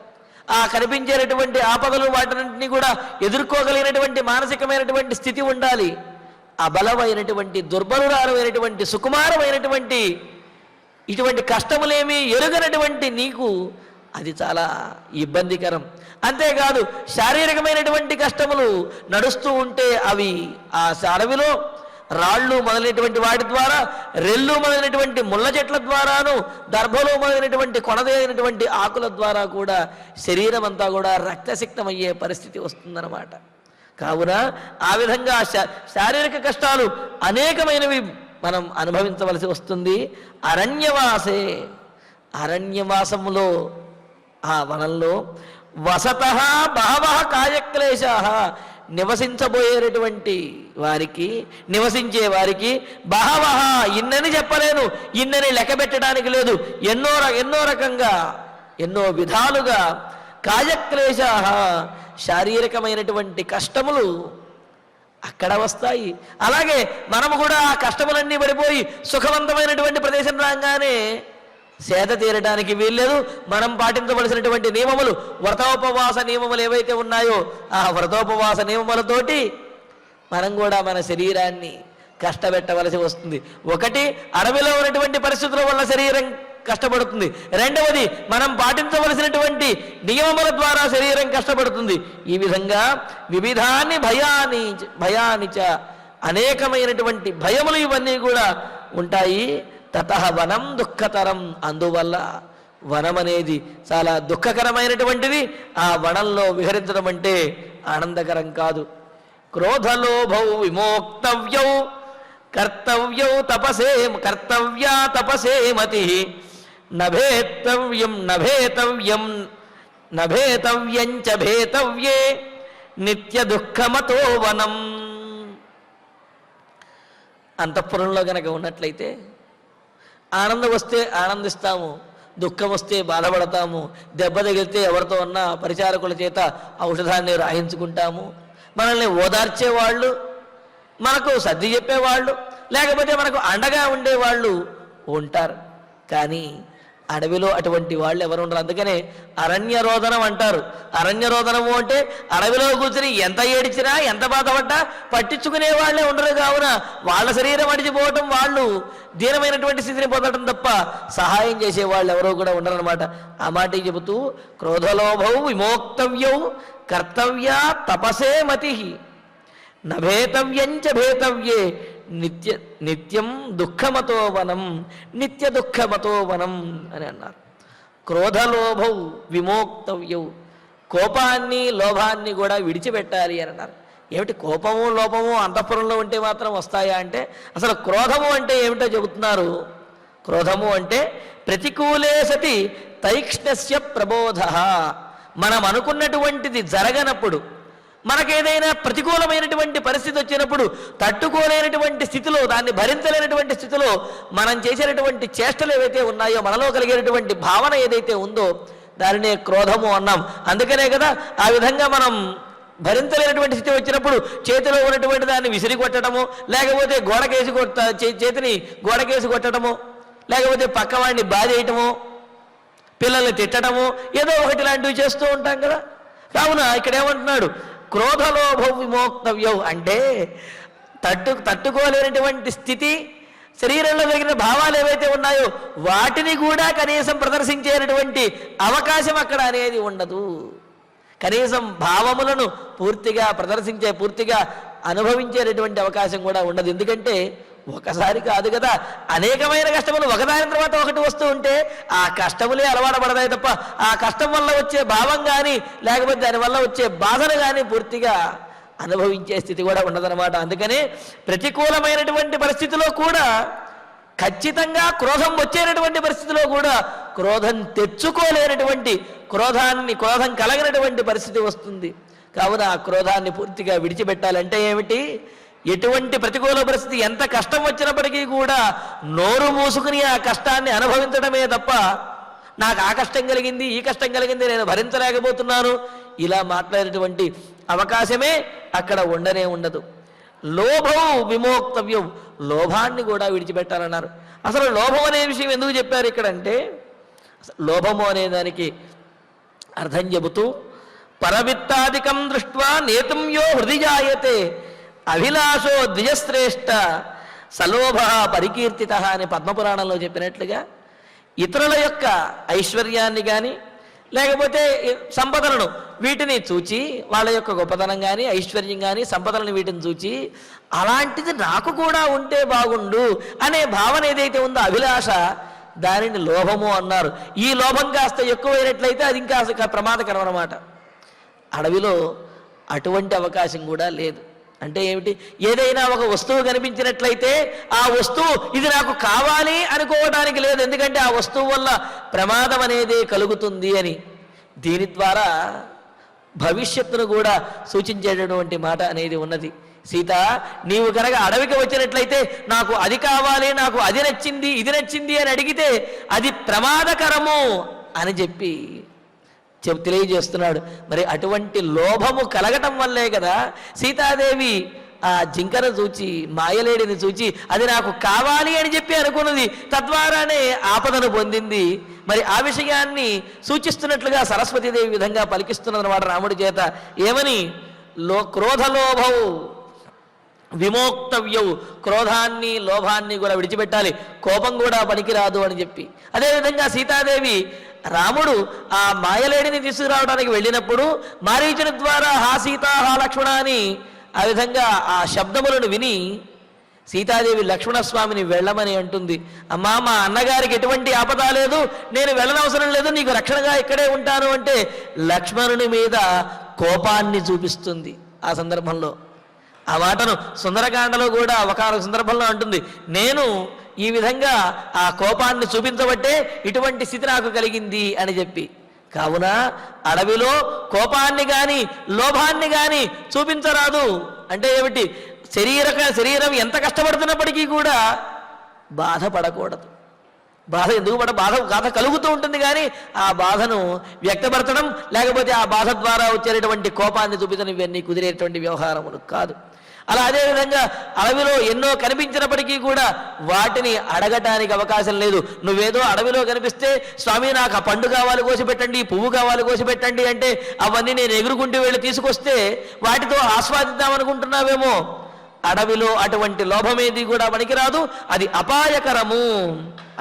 ఆ కనిపించేటటువంటి ఆపదలు వాటిని కూడా ఎదుర్కోగలిగినటువంటి మానసికమైనటువంటి స్థితి ఉండాలి. అబలమైనటువంటి దుర్బలురాలమైనటువంటి సుకుమారమైనటువంటి ఇటువంటి కష్టములేమీ ఎరుగనటువంటి నీకు అది చాలా ఇబ్బందికరం. అంతేకాదు శారీరకమైనటువంటి కష్టములు నడుస్తూ ఉంటే అవి ఆ అడవిలో రాళ్ళు మొదలైనటువంటి వాటి ద్వారా, రెల్లు మొదలైనటువంటి ముళ్ళ చెట్ల ద్వారాను, దర్భలు మొదలైనటువంటి కొనదైనటువంటి ఆకుల ద్వారా కూడా శరీరం అంతా కూడా రక్తసిక్తమయ్యే పరిస్థితి వస్తుందన్నమాట. కావున ఆ విధంగా శారీరక కష్టాలు అనేకమైనవి మనం అనుభవించవలసి వస్తుంది. అరణ్యవాసే, అరణ్యవాసములో ఆ వనంలో వసతః బహవః కాయక్లేశాః, నివసించబోయేటటువంటి వారికి, నివసించే వారికి బహవః, ఇన్నని చెప్పలేను, ఇన్నని లెక్క పెట్టడానికి లేదు, ఎన్నో రకంగా ఎన్నో విధాలుగా కాయక్లేశాః శారీరకమైనటువంటి కష్టములు అక్కడ వస్తాయి. అలాగే మనము కూడా ఆ కష్టములన్నీ పడిపోయి సుఖవంతమైనటువంటి ప్రదేశం రాగానే సేద తీరడానికి వీల్లేదు. మనం పాటించవలసినటువంటి నియమములు, వ్రతోపవాస నియమములు ఏవైతే ఉన్నాయో ఆ వ్రతోపవాస నియమములతోటి మనం కూడా మన శరీరాన్ని కష్టపెట్టవలసి వస్తుంది. ఒకటి, అడవిలో ఉన్నటువంటి పరిస్థితుల వల్ల శరీరం కష్టపడుతుంది. రెండవది, మనం పాటించవలసినటువంటి నియమముల ద్వారా శరీరం కష్టపడుతుంది. ఈ విధంగా వివిధాన్ని భయానిచ అనేకమైనటువంటి భయములు ఇవన్నీ కూడా ఉంటాయి. తతః వనం దుఃఖతరం, అందువల్ల వనం అనేది చాలా దుఃఖకరమైనటువంటిది. ఆ వనంలో విహరించడం అంటే ఆనందకరం కాదు. క్రోధలోభౌ విమోక్తవ్యౌ కర్తవ్యౌ కర్తవ్యా తపసే మతి నభేతవ్యం చ భేతవ్యే నిత్య దుఃఖమతో వనం. అంతఃపురంలో గనక ఉన్నట్లయితే ఆనందం వస్తే ఆనందిస్తాము, దుఃఖం వస్తే బాధపడతాము, దెబ్బ తగిలితే ఎవరితో ఉన్న పరిచారకుల చేత ఔషధాన్ని రాయించుకుంటాము. మనల్ని ఓదార్చేవాళ్ళు, మనకు సర్ది చెప్పేవాళ్ళు, లేకపోతే మనకు అండగా ఉండేవాళ్ళు ఉంటారు. కానీ అడవిలో అటువంటి వాళ్ళు ఎవరు ఉండరు. అందుకనే అరణ్యరోదనం అంటారు. అరణ్యరోదనము అంటే అడవిలో కూర్చుని ఎంత ఏడిచినా ఎంత బాధపడ్డా పట్టించుకునే వాళ్ళే ఉండరు. కావున వాళ్ళ శరీరం అడిచిపోవటం, వాళ్ళు దీనమైనటువంటి స్థితిని పొందడం తప్ప సహాయం చేసే వాళ్ళు ఎవరో కూడా ఉండరనమాట. ఆ మాట చెబుతూ క్రోధలోభౌ విమోక్తవ్యౌ కర్తవ్యా తపసే మతి నభేతవ్యంచ భేతవ్యే నిత్యం దుఃఖమతో వనం, నిత్య దుఃఖమతో వనం అని అన్నారు. క్రోధలోభౌ విమోక్తవ్యౌ, కోపాన్ని లోభాన్ని కూడా విడిచిపెట్టాలి అని అన్నారు. ఏమిటి కోపము లోపము అంతఃపురంలో ఉంటే మాత్రం వస్తాయా అంటే, అసలు క్రోధము అంటే ఏమిటో చెబుతున్నారు. క్రోధము అంటే ప్రతికూలే సతి తైక్ష్ణస్య ప్రబోధ, మనం అనుకున్నటువంటిది జరగనప్పుడు, మనకేదైనా ప్రతికూలమైనటువంటి పరిస్థితి వచ్చినప్పుడు తట్టుకోలేనటువంటి స్థితిలో, దాన్ని భరించలేనటువంటి స్థితిలో మనం చేసేటటువంటి చేష్టలు ఏవైతే ఉన్నాయో, మనలో కలిగేటటువంటి భావన ఏదైతే ఉందో దానినే క్రోధము అన్నాం. అందుకనే కదా ఆ విధంగా మనం భరించలేనటువంటి స్థితి వచ్చినప్పుడు చేతిలో ఉన్నటువంటి దాన్ని విసిరి కొట్టడము, లేకపోతే చేతిని గోడకేసి కొట్టడము, లేకపోతే పక్కవాడిని బాధేయటము, పిల్లల్ని తిట్టడము, ఏదో ఒకటి లాంటివి చేస్తూ ఉంటాం కదా. కావున ఇక్కడ ఏమంటున్నాడు, క్రోధలోభ విమోక్తవ్యం అంటే తట్టుకోలేనటువంటి స్థితి, శరీరంలో కలిగిన భావాలు ఏవైతే ఉన్నాయో వాటిని కూడా కనీసం ప్రదర్శించేటటువంటి అవకాశం అక్కడ అనేది ఉండదు. కనీసం భావములను పూర్తిగా పూర్తిగా అనుభవించేటటువంటి అవకాశం కూడా ఉండదు. ఎందుకంటే ఒకసారి కాదు కదా, అనేకమైన కష్టములు ఒకదాని తర్వాత ఒకటి వస్తూ ఉంటే ఆ కష్టములే అలవాటుపడతాయి తప్ప ఆ కష్టం వల్ల వచ్చే భావం కానీ, లేకపోతే దానివల్ల వచ్చే బాధను కానీ పూర్తిగా అనుభవించే స్థితి కూడా ఉండదన్నమాట. అందుకనే ప్రతికూలమైనటువంటి పరిస్థితిలో కూడా ఖచ్చితంగా క్రోధం వచ్చేటటువంటి పరిస్థితిలో కూడా క్రోధం తెచ్చుకోలేనటువంటి, క్రోధం కలగినటువంటి పరిస్థితి వస్తుంది. కావున ఆ క్రోధాన్ని పూర్తిగా విడిచిపెట్టాలంటే ఏమిటి, ఎటువంటి ప్రతికూల పరిస్థితి ఎంత కష్టం వచ్చినప్పటికీ కూడా నోరు మూసుకుని ఆ కష్టాన్ని అనుభవించడమే తప్ప నాకు ఆ కష్టం కలిగింది, ఈ కష్టం కలిగింది, నేను భరించలేకపోతున్నాను, ఇలా మాట్లాడేటువంటి అవకాశమే అక్కడ ఉండనే ఉండదు. లోభం విమోక్తవ్యం, లోభాన్ని కూడా విడిచిపెట్టాలన్నారు. అసలు లోభం అనే విషయం ఎందుకు చెప్పారు ఇక్కడ అంటే, లోభము అనే దానికి అర్థం చెబుతూ పరవిత్తాదికం దృష్ట్వా నేతం యో హృది జాయతే అభిలాషో ద్విజశ్రేష్ఠ సలోభ పరికీర్తిత అని పద్మపురాణంలో చెప్పినట్లుగా ఇతరుల యొక్క ఐశ్వర్యాన్ని కానీ, లేకపోతే సంపదలను వీటిని చూచి, వాళ్ళ యొక్క గొప్పతనం కానీ, ఐశ్వర్యం కానీ, సంపదలను వీటిని చూచి అలాంటిది నాకు కూడా ఉంటే బాగుండు అనే భావన ఏదైతే ఉందో అభిలాష, దానిని లోభము అన్నారు. ఈ లోభం కాస్త ఎక్కువైనట్లయితే అది ఇంకా ప్రమాదకరం అన్నమాట. అడవిలో అటువంటి అవకాశం కూడా లేదు. అంటే ఏమిటి, ఏదైనా ఒక వస్తువు కనిపించినట్లయితే ఆ వస్తువు ఇది నాకు కావాలి అనుకోవడానికి లేదు. ఎందుకంటే ఆ వస్తువు వల్ల ప్రమాదం అనేది కలుగుతుంది అని. దీని ద్వారా భవిష్యత్తును కూడా సూచించేటటువంటి మాట అనేది ఉన్నది. సీత, నీవు కనుక అడవికి వచ్చినట్లయితే నాకు అది కావాలి, నాకు అది నచ్చింది, ఇది నచ్చింది అని అడిగితే అది ప్రమాదకరము అని చెప్పి తెలియజేస్తున్నాడు. మరి అటువంటి లోభము కలగటం వల్లే కదా సీతాదేవి ఆ జింకను చూచి, మాయలేడిని చూచి అది నాకు కావాలి అని చెప్పి అనుకున్నది, తద్వారానే ఆపదను పొందింది. మరి ఆ విషయాన్ని సూచిస్తున్నట్లుగా సరస్వతీదేవి విధంగా పలికిస్తున్నదన్నమాట రాముడి చేత. ఏమని? క్రోధలోభవు విమోక్తవ్యవు, క్రోధాన్ని లోభాన్ని కూడా విడిచిపెట్టాలి, కోపం కూడా పనికిరాదు అని చెప్పి. అదేవిధంగా సీతాదేవి రాముడు ఆ మాయలేడిని తీసుకురావడానికి వెళ్ళినప్పుడు మారీచుని ద్వారా హా సీతా హా లక్ష్మణ అని ఆ విధంగా ఆ శబ్దములను విని సీతాదేవి లక్ష్మణస్వామిని వెళ్ళమని అంటుంది. అమ్మా, మా అన్నగారికి ఎటువంటి ఆపద లేదు, నేను వెళ్ళనవసరం లేదు, నీకు రక్షణగా ఇక్కడే ఉంటాను అంటే లక్ష్మణుని మీద కోపాన్ని చూపిస్తుంది. ఆ సందర్భంలో ఆ మాటను సుందరకాండలో కూడా ఒక సందర్భంలో అంటుంది, నేను ఈ విధంగా ఆ కోపాన్ని చూపించబట్టే ఇటువంటి స్థితి నాకు కలిగింది అని చెప్పి. కావున అడవిలో కోపాన్ని కానీ లోభాన్ని కానీ చూపించరాదు. అంటే ఏమిటి? శరీరం ఎంత కష్టపడుతున్నప్పటికీ కూడా బాధపడకూడదు. బాధ ఎందుకు బాధ కలుగుతూ ఉంటుంది, కానీ ఆ బాధను వ్యక్తపరచడం లేకపోతే ఆ బాధ ద్వారా వచ్చేటటువంటి కోపాన్ని చూపించడం ఇవన్నీ కుదిరేటువంటి వ్యవహారములు కాదు. అలా అదేవిధంగా అడవిలో ఎన్నో కనిపించినప్పటికీ కూడా వాటిని అడగటానికి అవకాశం లేదు. నువ్వేదో అడవిలో కనిపిస్తే స్వామి నాకు ఆ పండు కావాలి కోసిపెట్టండి, పువ్వు కావాలి కోసిపెట్టండి అంటే అవన్నీ నేను ఎగురుకుంటూ వెళ్ళి తీసుకొస్తే వాటితో ఆస్వాదిద్దామనుకుంటున్నావేమో. అడవిలో అటువంటి లోభమేది కూడా పనికిరాదు, అది అపాయకరము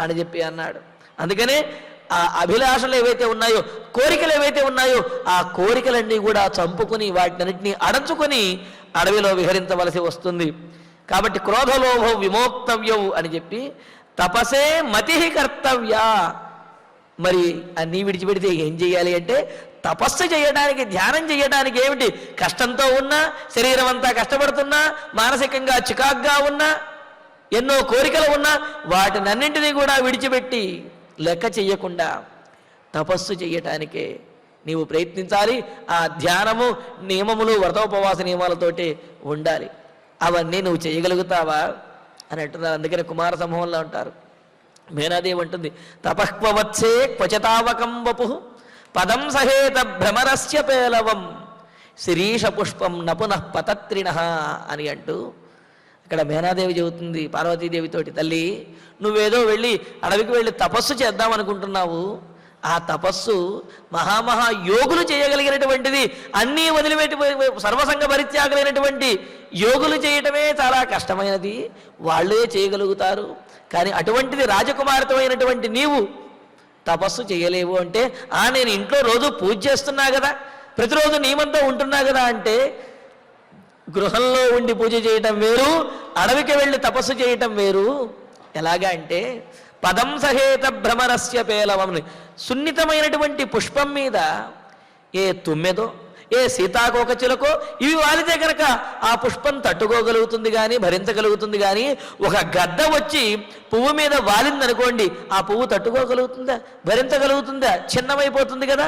అని చెప్పి అన్నాడు. అందుకనే ఆ అభిలాషలు ఏవైతే ఉన్నాయో, కోరికలు ఏవైతే ఉన్నాయో ఆ కోరికలన్నీ కూడా చంపుకుని వాటినన్నింటినీ అడంచుకొని అడవిలో విహరించవలసి వస్తుంది. కాబట్టి క్రోధలోభం విమోక్తవ్యం అని చెప్పి తపసే మతి కర్తవ్య. మరి అన్నీ విడిచిపెడితే ఏం చేయాలి అంటే తపస్సు చేయడానికి, ధ్యానం చేయడానికి ఏమిటి? కష్టంతో ఉన్నా, శరీరం అంతా కష్టపడుతున్నా, మానసికంగా చికాగ్గా ఉన్నా, ఎన్నో కోరికలు ఉన్నా వాటినన్నింటినీ కూడా విడిచిపెట్టి లెక్క చెయ్యకుండా తపస్సు చేయటానికే నీవు ప్రయత్నించాలి. ఆ ధ్యానము, నియమములు, వ్రతోపవాస నియమాలతోటి ఉండాలి. అవన్నీ నువ్వు చేయగలుగుతావా అని అంటున్నారు. అందుకని కుమార సమూహంలో ఉంటారు. మేనాదేవి అంటుంది, తపఃక్వవత్సే క్వచతావకం వపు పదం సహేత భ్రమరస్య పేలవం శిరీష పుష్పం నపునః పతత్రిణ అని అంటూ ఇక్కడ మేనాదేవి చెబుతుంది పార్వతీదేవితోటి, తల్లి నువ్వేదో వెళ్ళి అడవికి వెళ్ళి తపస్సు చేద్దాం అనుకుంటున్నావు. ఆ తపస్సు మహామహా యోగులు చేయగలిగినటువంటిది. అన్నీ వదిలిపెట్టి సర్వసంగ పరిత్యాగులైనటువంటి యోగులు చేయటమే చాలా కష్టమైనది, వాళ్ళే చేయగలుగుతారు. కానీ అటువంటిది రాజకుమారితో అయినటువంటి నీవు తపస్సు చేయలేవు అంటే, నేను ఇంట్లో రోజు పూజ చేస్తున్నా కదా, ప్రతిరోజు నియమంతో ఉంటున్నా కదా అంటే, గృహంలో ఉండి పూజ చేయటం వేరు, అడవికి వెళ్ళి తపస్సు చేయటం వేరు. ఎలాగా అంటే పదం సహేత భ్రమరస్య పేలవంని, సున్నితమైనటువంటి పుష్పం మీద ఏ తుమ్మెదో ఏ సీతాకోకచిలకో ఇవి వాలితే కనుక ఆ పుష్పం తట్టుకోగలుగుతుంది కానీ భరించగలుగుతుంది. కానీ ఒక గద్ద వచ్చి పువ్వు మీద వాలిందనుకోండి, ఆ పువ్వు తట్టుకోగలుగుతుందా, భరించగలుగుతుందా? చిన్నమైపోతుంది కదా.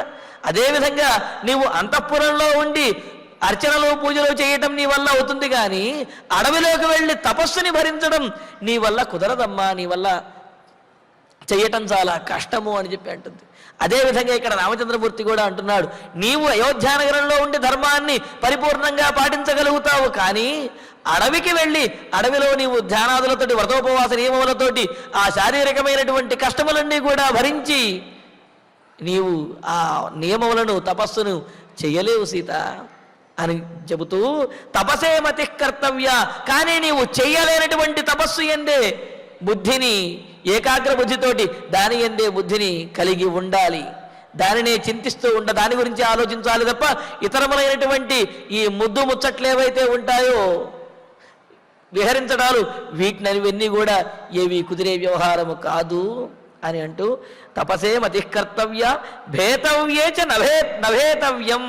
అదేవిధంగా నీవు అంతఃపురంలో ఉండి అర్చనలు పూజలు చేయటం నీ వల్ల అవుతుంది, కానీ అడవిలోకి వెళ్ళి తపస్సుని భరించడం నీ వల్ల కుదరదమ్మా, నీ వల్ల చేయటం చాలా కష్టము అని చెప్పి అంటుంది. అదేవిధంగా ఇక్కడ రామచంద్రమూర్తి కూడా అంటున్నాడు, నీవు అయోధ్యానగరంలో ఉండి ధర్మాన్ని పరిపూర్ణంగా పాటించగలుగుతావు, కానీ అడవికి వెళ్ళి అడవిలో నీవు ధ్యానాదులతోటి వ్రతోపవాస నియమములతోటి ఆ శారీరకమైనటువంటి కష్టములన్నీ కూడా భరించి నీవు ఆ నియమములను తపస్సును చెయ్యలేవు సీత అని చెబుతూ, తపసే మతి కర్తవ్య, కానీ నీవు చెయ్యలేనటువంటి తపస్సు ఎందే బుద్ధిని ఏకాగ్ర బుద్ధితోటి దాని ఎందే బుద్ధిని కలిగి ఉండాలి. దానినే చింతిస్తూ దాని గురించి ఆలోచించాలి తప్ప ఇతరములైనటువంటి ఈ ముద్దు ముచ్చట్లు ఏవైతే ఉంటాయో విహరించడాలు, వీటినవన్నీ కూడా ఏవి కుదిరే వ్యవహారము కాదు అని అంటూ, తపసే మతి కర్తవ్య భేతవ్యే చ నభేతవ్యం.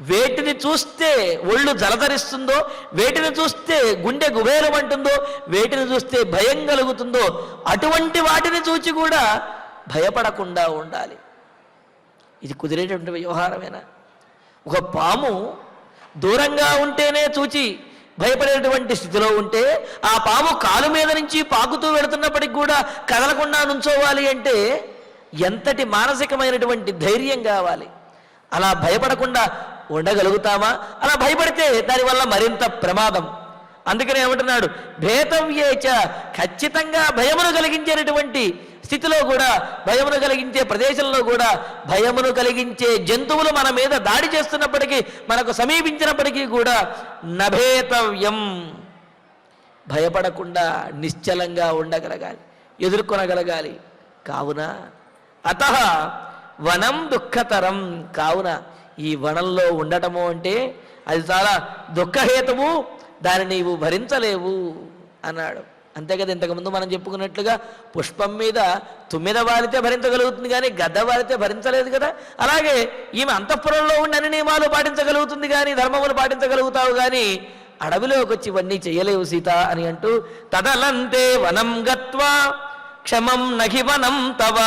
వేటిని చూస్తే ఒళ్ళు జలధరిస్తుందో, వేటిని చూస్తే గుండె గుబేలమంటుందో, వేటిని చూస్తే భయం కలుగుతుందో అటువంటి వాటిని చూచి కూడా భయపడకుండా ఉండాలి. ఇది కుదిరేటువంటి వ్యవహారమేనా? ఒక పాము దూరంగా ఉంటేనే చూచి భయపడేటువంటి స్థితిలో ఉంటే, ఆ పాము కాలు మీద నుంచి పాకుతూ వెళుతున్నప్పటికి కూడా కదలకుండా నుంచోవాలి అంటే ఎంతటి మానసికమైనటువంటి ధైర్యం కావాలి. అలా భయపడకుండా ఉండగలుగుతామా? అలా భయపడితే దానివల్ల మరింత ప్రమాదం. అందుకని ఏమంటున్నాడు, భేతవ్యేచ, ఖచ్చితంగా భయమును కలిగించేటటువంటి స్థితిలో కూడా, భయమును కలిగించే ప్రదేశంలో కూడా, భయమును కలిగించే జంతువులు మన మీద దాడి చేస్తున్నప్పటికీ, మనకు సమీపించినప్పటికీ కూడా నభేతవ్యం, భయపడకుండా నిశ్చలంగా ఉండగలగాలి, ఎదుర్కొనగలగాలి. కావున అతః వనం దుఃఖతరం, కావున ఈ వనంలో ఉండటము అంటే అది చాలా దుఃఖహేతువు, దాన్ని నీవు భరించలేవు అన్నాడు. అంతే కదా, ఇంతకుముందు మనం చెప్పుకున్నట్లుగా పుష్పం మీద తుమ్మిద వారితే భరించగలుగుతుంది కానీ గద్ద వారితే భరించలేదు కదా. అలాగే ఈమె అంతఃపురంలో ఉండి అన్ని నియమాలు పాటించగలుగుతుంది కానీ, ధర్మములు పాటించగలుగుతావు కానీ అడవిలోకి వచ్చి ఇవన్నీ చేయలేవు సీత అని అంటూ, తదలంతే వనం గత్వా క్షమం నహి వనం తవ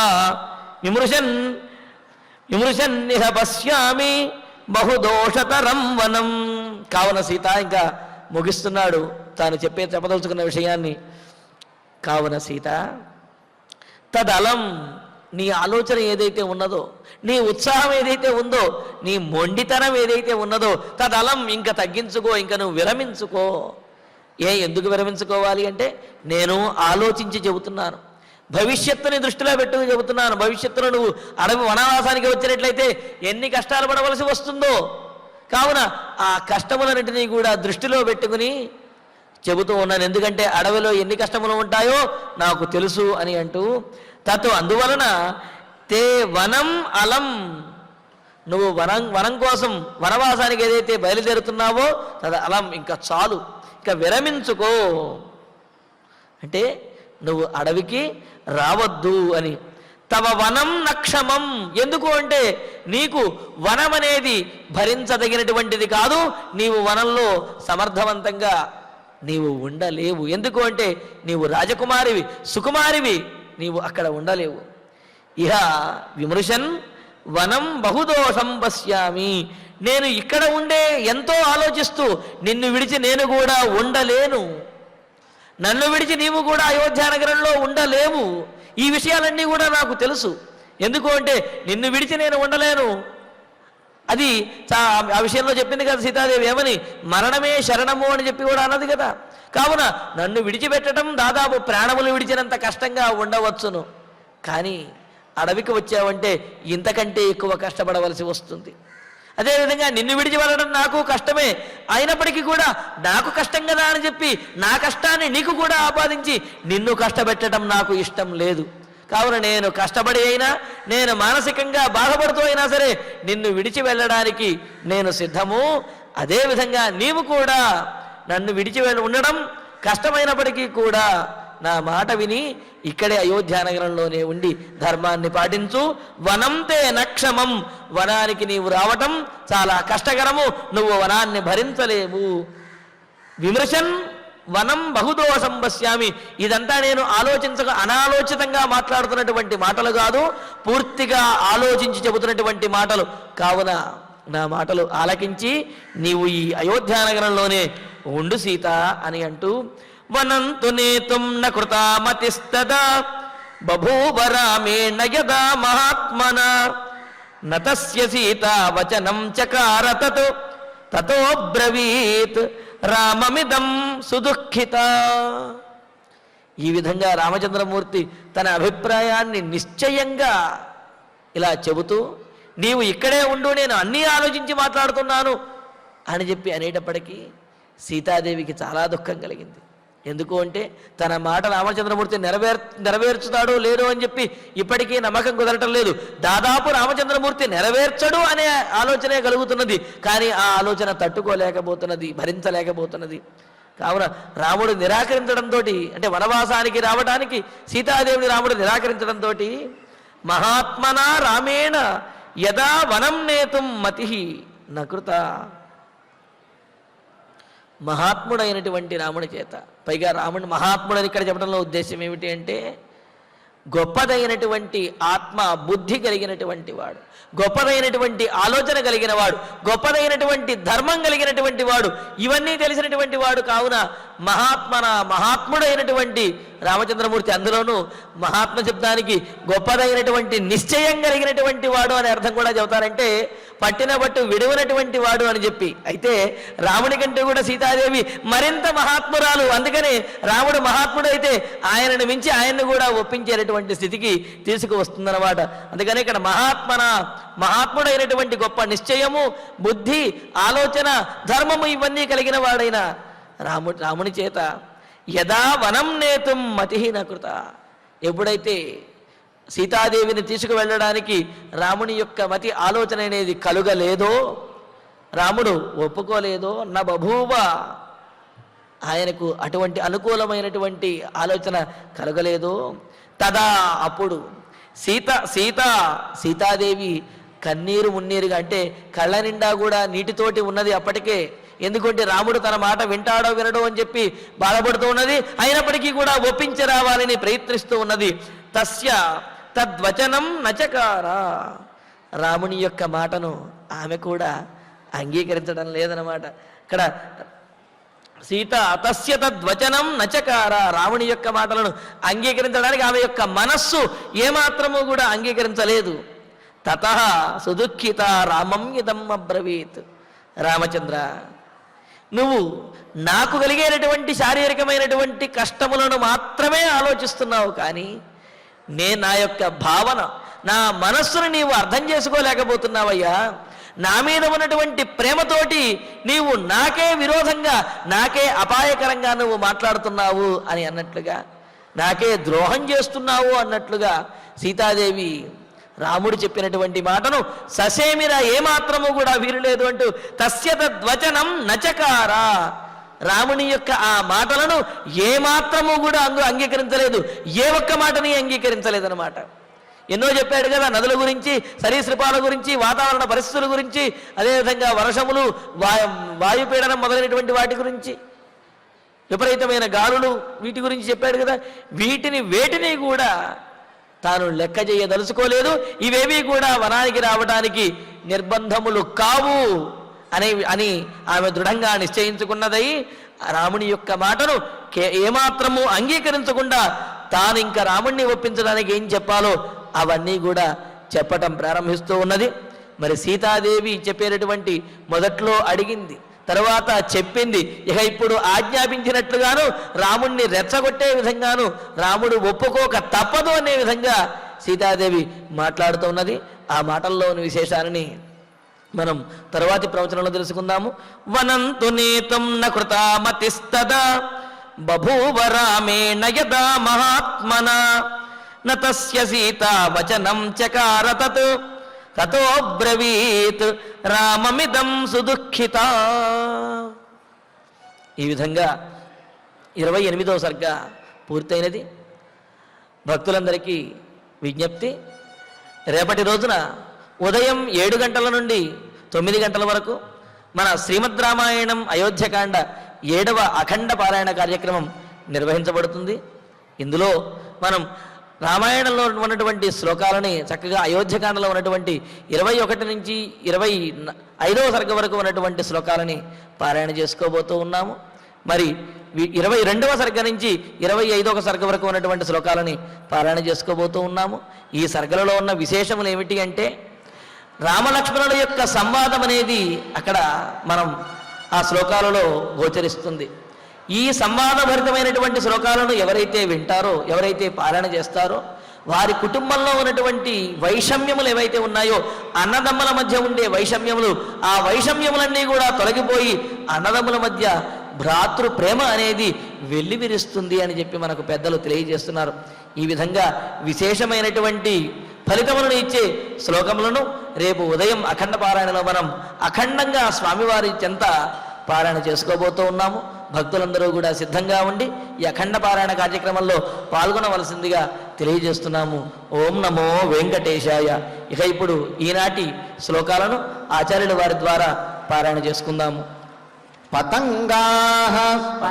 విమృశన్నిహ పశ్యామి బహుదోషతరం వనం. కావున సీత ఇంకా ముగిస్తున్నాడు తాను చెప్పదలుచుకున్న విషయాన్ని. కావున సీత, తదలం, నీ ఆలోచన ఏదైతే ఉన్నదో, నీ ఉత్సాహం ఏదైతే ఉందో, నీ మొండితనం ఏదైతే ఉన్నదో, తదలం, ఇంకా తగ్గించుకో, ఇంకా నువ్వు విరమించుకో. ఎందుకు విరమించుకోవాలి అంటే, నేను ఆలోచించి చెబుతున్నాను, భవిష్యత్తుని దృష్టిలో పెట్టుకుని చెబుతున్నాను. భవిష్యత్తులో నువ్వు అడవి వనవాసానికి వచ్చినట్లయితే ఎన్ని కష్టాలు పడవలసి వస్తుందో, కావున ఆ కష్టములన్నింటినీ కూడా దృష్టిలో పెట్టుకుని చెబుతూ ఉన్నాను. ఎందుకంటే అడవిలో ఎన్ని కష్టములు ఉంటాయో నాకు తెలుసు అని అంటూ, అందువలన తే వనం అలం, నువ్వు వనం కోసం వనవాసానికి ఏదైతే బయలుదేరుతున్నావో తద అలం, ఇంకా చాలు, ఇంకా విరమించుకో. అంటే నువ్వు అడవికి రావద్దు అని. తవ వనం నక్షమం, ఎందుకు అంటే నీకు వనం అనేది భరించదగినటువంటిది కాదు, నీవు వనంలో సమర్థవంతంగా నీవు ఉండలేవు. ఎందుకు అంటే నీవు రాజకుమారివి, సుకుమారివి, నీవు అక్కడ ఉండలేవు. ఇహ విమృశన్ వనం బహుదోషం పశ్యామి, నేను ఇక్కడ ఉండే ఎంతో ఆలోచిస్తూ నిన్ను విడిచి నేను కూడా ఉండలేను, నన్ను విడిచి నీవు కూడా అయోధ్య నగరంలో ఉండలేవు. ఈ విషయాలన్నీ కూడా నాకు తెలుసు. ఎందుకు అంటే నిన్ను విడిచి నేను ఉండలేను. అది ఆ విషయంలో చెప్పింది కదా సీతాదేవి, ఏమని, మరణమే శరణము అని చెప్పి కూడా అన్నది కదా. కావున నన్ను విడిచిపెట్టడం దాదాపు ప్రాణములు విడిచినంత కష్టంగా ఉండవచ్చును, కానీ అడవికి వచ్చావంటే ఇంతకంటే ఎక్కువ కష్టపడవలసి వస్తుంది. అదేవిధంగా నిన్ను విడిచి వెళ్ళడం నాకు కష్టమే, అయినప్పటికీ కూడా నాకు కష్టం కదా అని చెప్పి నా కష్టాన్ని నీకు కూడా ఆపాదించి నిన్ను కష్టపెట్టడం నాకు ఇష్టం లేదు. కావున నేను కష్టపడి అయినా, నేను మానసికంగా బాధపడుతూ అయినా సరే నిన్ను విడిచి వెళ్ళడానికి నేను సిద్ధము. అదేవిధంగా నీవు కూడా నన్ను విడిచి ఉండడం కష్టమైనప్పటికీ కూడా నా మాట విని ఇక్కడే అయోధ్యానగరంలోనే ఉండి ధర్మాన్ని పాటించు. వనంతే నక్షమం, వనానికి నీవు రావటం చాలా కష్టకరము, నువ్వు వనాన్ని భరించలేవు. విమర్శన్ వనం బహుదోషం పశ్యామి, ఇదంతా నేను అనాలోచితంగా మాట్లాడుతున్నటువంటి మాటలు కాదు, పూర్తిగా ఆలోచించి చెబుతున్నటువంటి మాటలు. కావున నా మాటలు ఆలకించి నీవు ఈ అయోధ్యానగరంలోనే ఉండు సీత అని అంటూ, వనంతు నేతుం న కృతామతిస్తదా బభూవ రామేణ యదా మహాత్మనా నతస్య సీతా వచనం చకార తతో బ్రవీత్ రామమిదం సుదుఃఖిత. ఈ విధంగా రామచంద్రమూర్తి తన అభిప్రాయాన్ని నిశ్చయంగా ఇలా చెబుతూ, నీవు ఇక్కడే ఉండు, నేను అన్నీ ఆలోచించి మాట్లాడుతున్నాను అని చెప్పి అనేటప్పటికీ సీతాదేవికి చాలా దుఃఖం కలిగింది. ఎందుకు అంటే తన మాట రామచంద్రమూర్తి నెరవేర్చుతాడో లేదో అని చెప్పి ఇప్పటికీ నమ్మకం కుదరటం లేదు. దాదాపు రామచంద్రమూర్తి నెరవేర్చడు అనే ఆలోచనే కలుగుతున్నది, కానీ ఆ ఆలోచన తట్టుకోలేకపోతున్నది, భరించలేకపోతున్నది. కావున రాముడు నిరాకరించడంతో, అంటే వనవాసానికి రావడానికి సీతాదేవిని రాముడు నిరాకరించడంతో, మహాత్మనా రామేణ యదా వనం నేతుం మతి నకృత, మహాత్ముడైనటువంటి రాముడి చేత, పైగా రాముడు మహాత్ముడని ఇక్కడ చెప్పడంలో ఉద్దేశం ఏమిటి అంటే గొప్పదైనటువంటి ఆత్మ బుద్ధి కలిగినటువంటి వాడు, గొప్పదైనటువంటి ఆలోచన కలిగిన వాడు, గొప్పదైనటువంటి ధర్మం కలిగినటువంటి వాడు, ఇవన్నీ తెలిసినటువంటి వాడు. కావున మహాత్ముడైనటువంటి రామచంద్రమూర్తి అందులోనూ మహాత్మ శబ్దానికి గొప్పదైనటువంటి నిశ్చయం కలిగినటువంటి వాడు అనే అర్థం కూడా చెబుతారంటే పట్టిన పట్టు విడువనటువంటి వాడు అని చెప్పి. అయితే రాముని కంటే కూడా సీతాదేవి మరింత మహాత్మురాలు. అందుకని రాముడు మహాత్ముడు అయితే ఆయనను మించి ఆయన్ని కూడా ఒప్పించేటటువంటి స్థితికి తీసుకువస్తుందన్నమాట. అందుకని ఇక్కడ మహాత్ముడైనటువంటి గొప్ప నిశ్చయము, బుద్ధి, ఆలోచన, ధర్మము ఇవన్నీ కలిగిన వాడైన రాముని చేత యదా వనం నేతుం మతిహీన కృత, ఎప్పుడైతే సీతాదేవిని తీసుకువెళ్ళడానికి రాముని యొక్క మతి ఆలోచన అనేది కలుగలేదో, రాముడు ఒప్పుకోలేదో, నా బభూవ, ఆయనకు అటువంటి అనుకూలమైనటువంటి ఆలోచన కలగలేదో, తదా అప్పుడు సీతాదేవి కన్నీరు మున్నీరుగా, అంటే కళ్ళ నిండా కూడా నీటితోటి ఉన్నది అప్పటికే. ఎందుకంటే రాముడు తన మాట వింటాడో వినడో అని చెప్పి బాధపడుతూ ఉన్నది. అయినప్పటికీ కూడా ఒప్పించి రావాలని ప్రయత్నిస్తూ ఉన్నది. తస్య తద్వచనం నచకార, రాముని యొక్క మాటను ఆమె కూడా అంగీకరించడం లేదన్నమాట. ఇక్కడ సీత తస్య తద్వచనం నచకార, రాముని యొక్క మాటలను అంగీకరించడానికి ఆమె యొక్క మనస్సు ఏమాత్రము కూడా అంగీకరించలేదు. తతః సుదుఃఖిత రామం ఇదం అబ్రవీత్, రామచంద్ర, నువ్వు నాకు కలిగేటటువంటి శారీరకమైనటువంటి కష్టములను మాత్రమే ఆలోచిస్తున్నావు, కానీ నా యొక్క భావన, నా మనస్సును నీవు అర్థం చేసుకోలేకపోతున్నావయ్యా. నా మీద ఉన్నటువంటి ప్రేమతోటి నీవు నాకే విరోధంగా, నాకే అపాయకరంగా నువ్వు మాట్లాడుతున్నావు అని అన్నట్లుగా, నాకే ద్రోహం చేస్తున్నావు అన్నట్లుగా సీతాదేవి రాముడు చెప్పినటువంటి మాటను ససేమిరా ఏమాత్రము కూడా వీరులేదు అంటూ తస్య తద్వచనం నచకార, రాముని యొక్క ఆ మాటలను ఏమాత్రము కూడా అంగీకరించలేదు. ఏ ఒక్క మాటని అంగీకరించలేదన్నమాట. ఎన్నో చెప్పాడు కదా, నదుల గురించి, సరీసృపాల గురించి, వాతావరణ పరిస్థితుల గురించి, అదేవిధంగా వర్షములు, వాయుపీడనం మొదలైనటువంటి వాటి గురించి, విపరీతమైన గాలులు, వీటి గురించి చెప్పాడు కదా. వేటిని కూడా తాను లెక్క చేయదలుచుకోలేదు. ఇవేవి కూడా వనానికి రావడానికి నిర్బంధములు కావు అని ఆమె దృఢంగా నిశ్చయించుకున్నదై రాముని యొక్క మాటను ఏమాత్రము అంగీకరించకుండా తాను ఇంకా రాముణ్ణి ఒప్పించడానికి ఏం చెప్పాలో అవన్నీ కూడా చెప్పటం ప్రారంభిస్తూ ఉన్నది. మరి సీతాదేవి చెప్పేటటువంటి మొదట్లో అడిగింది, తర్వాత చెప్పింది, ఇక ఇప్పుడు ఆజ్ఞాపించినట్లుగాను రాముణ్ణి రెచ్చగొట్టే విధంగాను రాముడు ఒప్పుకోక తప్పదు అనే విధంగా సీతాదేవి మాట్లాడుతూ ఉన్నది. ఆ మాటల్లోని విశేషాలని మనం తరువాతి ప్రవచనంలో తెలుసుకుందాము. వనంతు నేతం న కృతామతిస్తదా బభూవ రామేణ యదా మహాత్మనా న తస్య సీతా వచనం చకార తతో బ్రవీత్ రామమిదం సుదుఃఖిత. ఈ విధంగా 28వ సర్గ పూర్తయినది. భక్తులందరికీ విజ్ఞప్తి, రేపటి రోజున ఉదయం 7 గంటల నుండి 9 గంటల వరకు మన శ్రీమద్ రామాయణం అయోధ్యకాండ 7వ అఖండ పారాయణ కార్యక్రమం నిర్వహించబడుతుంది. ఇందులో మనం రామాయణంలో ఉన్నటువంటి శ్లోకాలని చక్కగా అయోధ్యకాండలో ఉన్నటువంటి 21 నుంచి 25వ సర్గ వరకు ఉన్నటువంటి శ్లోకాలని పారాయణ చేసుకోబోతూ ఉన్నాము. మరి 22వ సర్గ నుంచి 25వ సర్గ వరకు ఉన్నటువంటి శ్లోకాలని పారాయణ చేసుకోబోతూ ఉన్నాము. ఈ సర్గలలో ఉన్న విశేషములు ఏమిటి అంటే, రామలక్ష్మణుల యొక్క సంవాదం అనేది అక్కడ మనం ఆ శ్లోకాలలో గోచరిస్తుంది. ఈ సంవాదభరితమైనటువంటి శ్లోకాలను ఎవరైతే వింటారో, ఎవరైతే పారాయణ చేస్తారో, వారి కుటుంబంలో ఉన్నటువంటి వైషమ్యములు ఏవైతే ఉన్నాయో, అన్నదమ్ముల మధ్య ఉండే వైషమ్యములు, ఆ వైషమ్యములన్నీ కూడా తొలగిపోయి అన్నదమ్ముల మధ్య భ్రాతృ ప్రేమ అనేది వెల్లివిరుస్తుంది అని చెప్పి మనకు పెద్దలు తెలియజేస్తున్నారు. ఈ విధంగా విశేషమైనటువంటి ఫలితములను ఇచ్చే శ్లోకములను రేపు ఉదయం అఖండ పారాయణలో మనం అఖండంగా స్వామివారి చెంత పారాయణ చేసుకోబోతూ ఉన్నాము. భక్తులందరూ కూడా సిద్ధంగా ఉండి ఈ అఖండ పారాయణ కార్యక్రమంలో పాల్గొనవలసిందిగా తెలియజేస్తున్నాము. ఓం నమో వెంకటేశాయ. ఇక ఇప్పుడు ఈనాటి శ్లోకాలను ఆచార్యుల వారి ద్వారా పారాయణ చేసుకుందాము. పతంగాః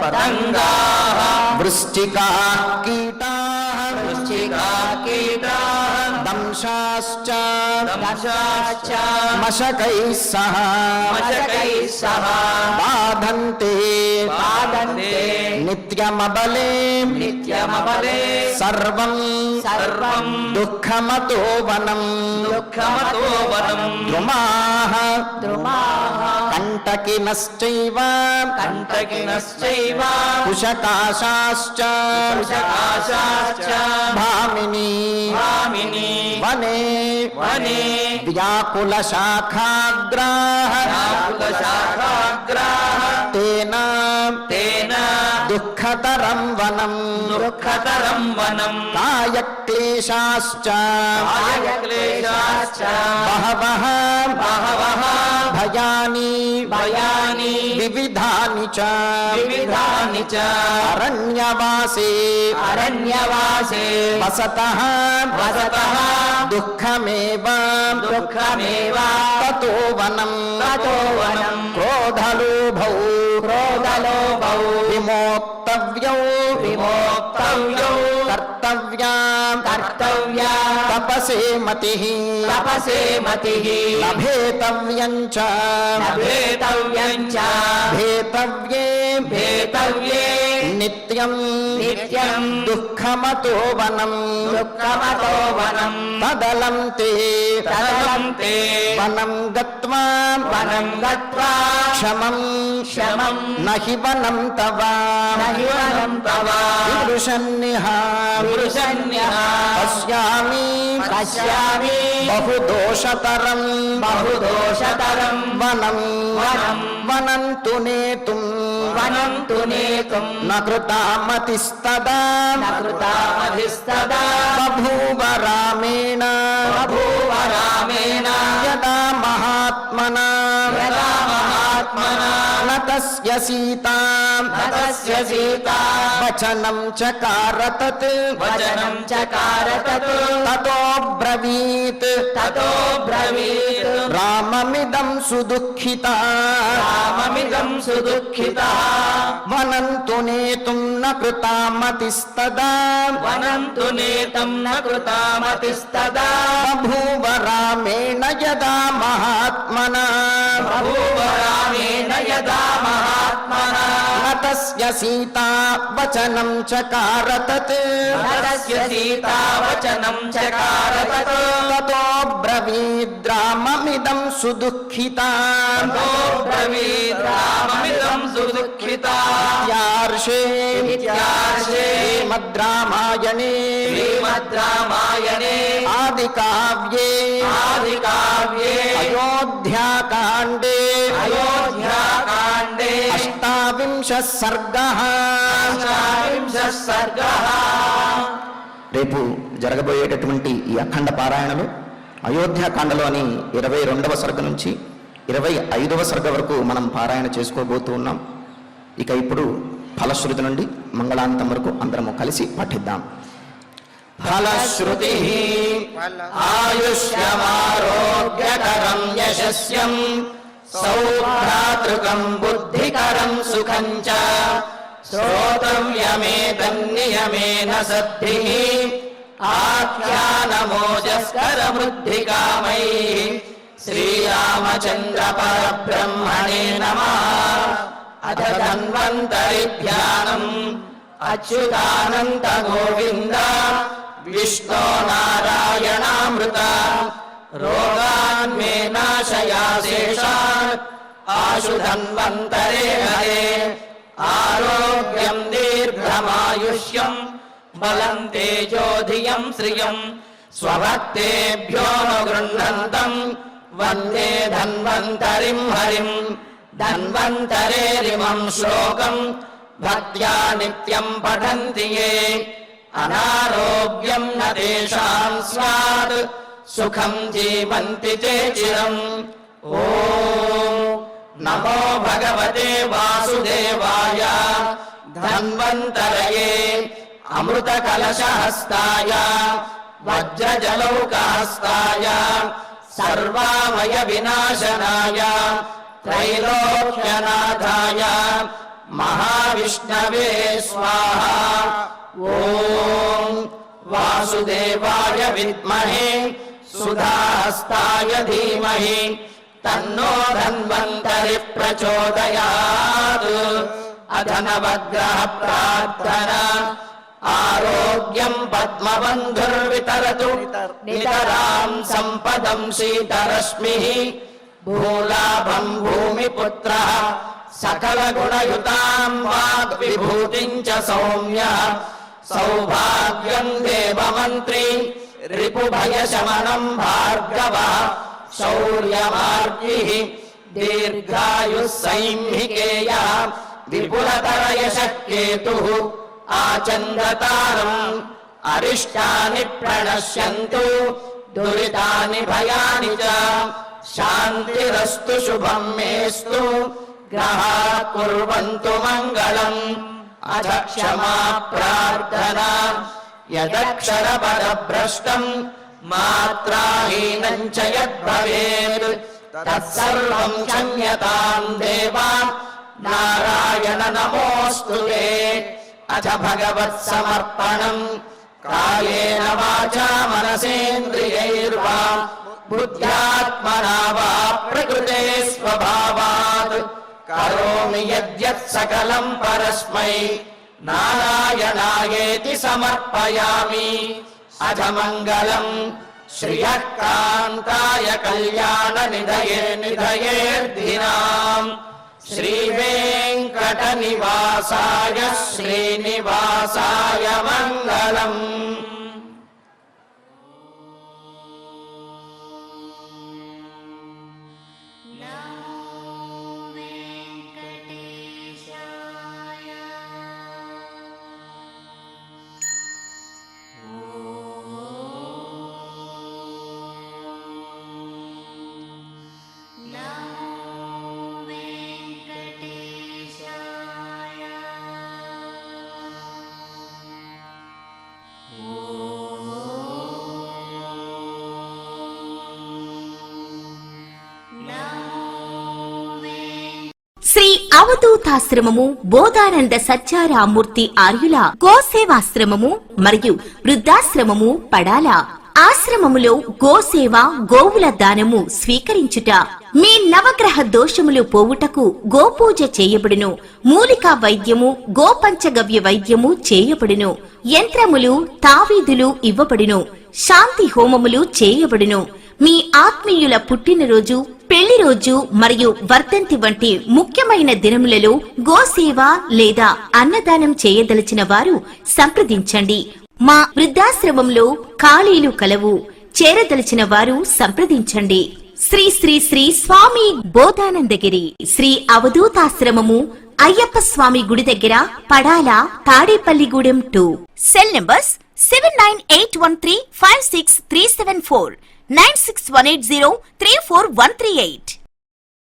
పతంగాః వృశ్చికాః కీటాః వృశ్చికాః కీటాః దంశ దంశాశ్చ దంశాశ్చ మశకైః సహ మశకైః సహ బాధంతే బాధంతే నిత్యమబలే నిత్యమబలే సర్వం సర్వం దుఃఖమతో వనం దుఃఖమతో వనం ద్రుమాః ద్రుమాః కంటకినశ్చైవ కంటకినశ్చైవ కుశకాశాశ్చ కుశకాశాశ్చ భామిని భామిని వనే వనే వ్యాకులశాఖాగ్రాః వ్యాకులశాఖాగ్రాః తేన తేన దుఃఖతరం వనం దుఃఖతరం వనం కాయక్లేశాశ్చ కాయక్లేశాశ్చ బహవః బహవః భయాని భయాని వివిధాని చ వివిధాని చ అరణ్యవాసే అరణ్యవాసే వసతః వసతః దుఃఖమేవ దుఃఖమేవ తతో వనం తతో వనం క్రోధలోభౌ క్రోధలోభౌ విమోక్తవ్యౌ విమోక్తవ్యౌ కర్తవ్యా కర్తవ్యా తపసే మతిః తపసే మతిః లభేతవ్యం చ భేతవ్యం చ భేతవ్యే భేతవ్యే నిత్యం నిత్యం దుఃఖమతో వనం దుఃఖమతో వనం తదలం తే తదలం తే వనం గత్వా వనం గత్వా క్షమం క్షమం నహి వనం తవ నహి వనం తవ విమృశన్నిహ విమృశన్నిహ పశ్యామి పశ్యామి బహుదోషతరం బహుదోషతరం వనం వనం వనం తు నేతుం వనం తు నేతుం న కృతామతిస్తదా న కృతామధిస్తదా బభూవ రామేణ బభూవ రామేణ యదా మహాత్మనా యదా మహాత్మనా న తస్య సీతా న తస్య సీతా వచనం చకార తత్ వచనం చకార తత్ తతో బ్రవీత్ తతో బ్రవీత్ రామమిదం సుదుఃఖితా రామమిదం సుదుఃఖితః వనం తు నేతుం న కృతామతిస్తదా వనం తు నేతం న కృతామతిస్తదా బభూవ రామేణ యదా మహాత్మనా బభూవ రామేణ యదా మహాత్మనా న తస్య సీతా వచనం చకార తత్ న తస్య సీతా వచనం చకార తత్ తతో బ్రవీద్రామమిదం సుదుఃఖితా తతో బ్రవీత్ రామమిదం సుదుఃఖితా యార్షే ఇత్యార్షే శ్రీమద్రామాయణే శ్రీమద్రామాయణే ఆదికావ్యే ఆదికావ్యే అయోధ్యాకాండే అయోధ్యాకాండే అష్టావింశః సర్గః అష్టావింశః సర్గః రేపు జరగబోయేటటువంటి ఈ అఖండ పారాయణలో అయోధ్యాకాండలోని 22వ సర్గ నుంచి 25వ సర్గ వరకు మనం పారాయణ చేసుకోబోతూ ఉన్నాం. ఇక ఇప్పుడు ఫలశ్రుతి నుండి మంగళాంతం వరకు అందరము కలిసి పఠిద్దాం. ఫలశ్రుతి ఆయుష్యమారోగ్యకరం యశస్యం సౌభ్రాతృకం బుద్ధికరం సుఖం చ శ్రోతవ్యమేతన్నియమేన సద్భిః ఆఖ్యానమోజస్కరమృద్ధికామైః శ్రీరామచంద్ర పరబ్రహ్మణే నమః. అథ ధన్వంతరిధ్యానం అచ్యుతానంత గోవింద విష్ణో నారాయణామృత రోగాన్మే నాశయాశేషాన్ ఆశు ధన్వంతరే హరే ఆరోగ్యం దీర్ఘమాయుష్యం బలం తేజోధియం శ్రియం స్వభక్తేభ్యోనుగృహ్ణంతం వందే ధన్వంతరిం హరిం. ధన్వంతరేరిమం శ్లోకం భక్త్యా నిత్యం పఠంతి యే అనారోగ్యం న తేషాం స్యాత్ సుఖం జీవంతి చే చిరం. ఓం నమో భగవతే వాసుదేవాయ ధన్వంతరయే అమృత కలశహస్తాయ వజ్రజలౌకహస్తాయ సర్వామయ వినాశనాయ త్రైలోక్యనాథాయ మహావిష్ణవే స్వాహా. ఓం వాసుదేవాయ విద్మహే సుధాస్తాయ ధీమహి తన్నో ధన్వంతరి ప్రచోదయాత్. అథ నవగ్రహ ప్రార్థన. ఆరోగ్యం పద్మబంధుర్వితరతు నితరాం సంపదం శీతరశ్మిః. భూలాభం భూమిపుత్రః సకల గుణయుతాం వాగ్విభూతిం చ సౌమ్య. సౌభాగ్యం దేవమంత్రి రిపుభయశమనం భార్గవః. శౌర్యమార్గిః దీర్ఘాయుః సైంహికేయః. విపులతరయశః కేతుః ఆచంద్రతారం. అరిష్టాని ప్రణశ్యంతు దురితాని భయాని చ. శాంతిరస్తు శుభం మేస్తు గ్రహాః కుర్వంతు మంగళం. అథ క్షమా ప్రార్థనా. యదక్షరపదభ్రష్టం మాత్రాహీనం చ యద్భవేత్ తత్సర్వం క్షమ్యతాం దేవా నారాయణ నమోస్తుతే. అథ భగవత్సమర్పణం. కాయేన వాచా మనసేంద్రియైర్వా బుద్ధ్యాత్మనా వా ప్రకృతే స్వభావాత్ కరోమి యద్యత్ సకలం పరస్మై నారాయణాయేతి సమర్పయామి. అథ మంగళం శ్రియః కాంతాయ కళ్యాణ నిధయే నిధయేర్ధినాం. శ్రీ వెంకట నివాసాయ శ్రీనివాసాయ మంగళం. శ్రీ అవధూతాశ్రమము బోధానంద సత్యారామూర్తి ఆర్యుల గోసేవాశ్రమము మరియు వృద్ధాశ్రమము పడాల. ఆశ్రమములో గోసేవ గోవుల దానము స్వీకరించుట. మీ నవగ్రహ దోషములు పోవుటకు గోపూజ చేయబడును. మూలికా వైద్యము గోపంచగవ్య వైద్యము చేయబడును. యంత్రములు తావీదులు ఇవ్వబడును. శాంతి హోమములు చేయబడును. మీ ఆత్మీయుల పుట్టినరోజు పెళ్లి రోజు మరియు వర్ధంతి వంటి ముఖ్యమైన దినములలో గోసేవ లేదా అన్నదానం చేయదలిచిన వారు సంప్రదించండి. మా వృద్ధాశ్రమంలో ఖాళీలు కలవు. చేరదలిచిన వారు సంప్రదించండి. శ్రీ శ్రీ శ్రీ స్వామి బోధానందగిరి శ్రీ అవధూతాశ్రమము అయ్యప్ప స్వామి గుడి దగ్గర పడాల తాడేపల్లిగూడెం 2. Cell numbers 7981356374 9618034 138.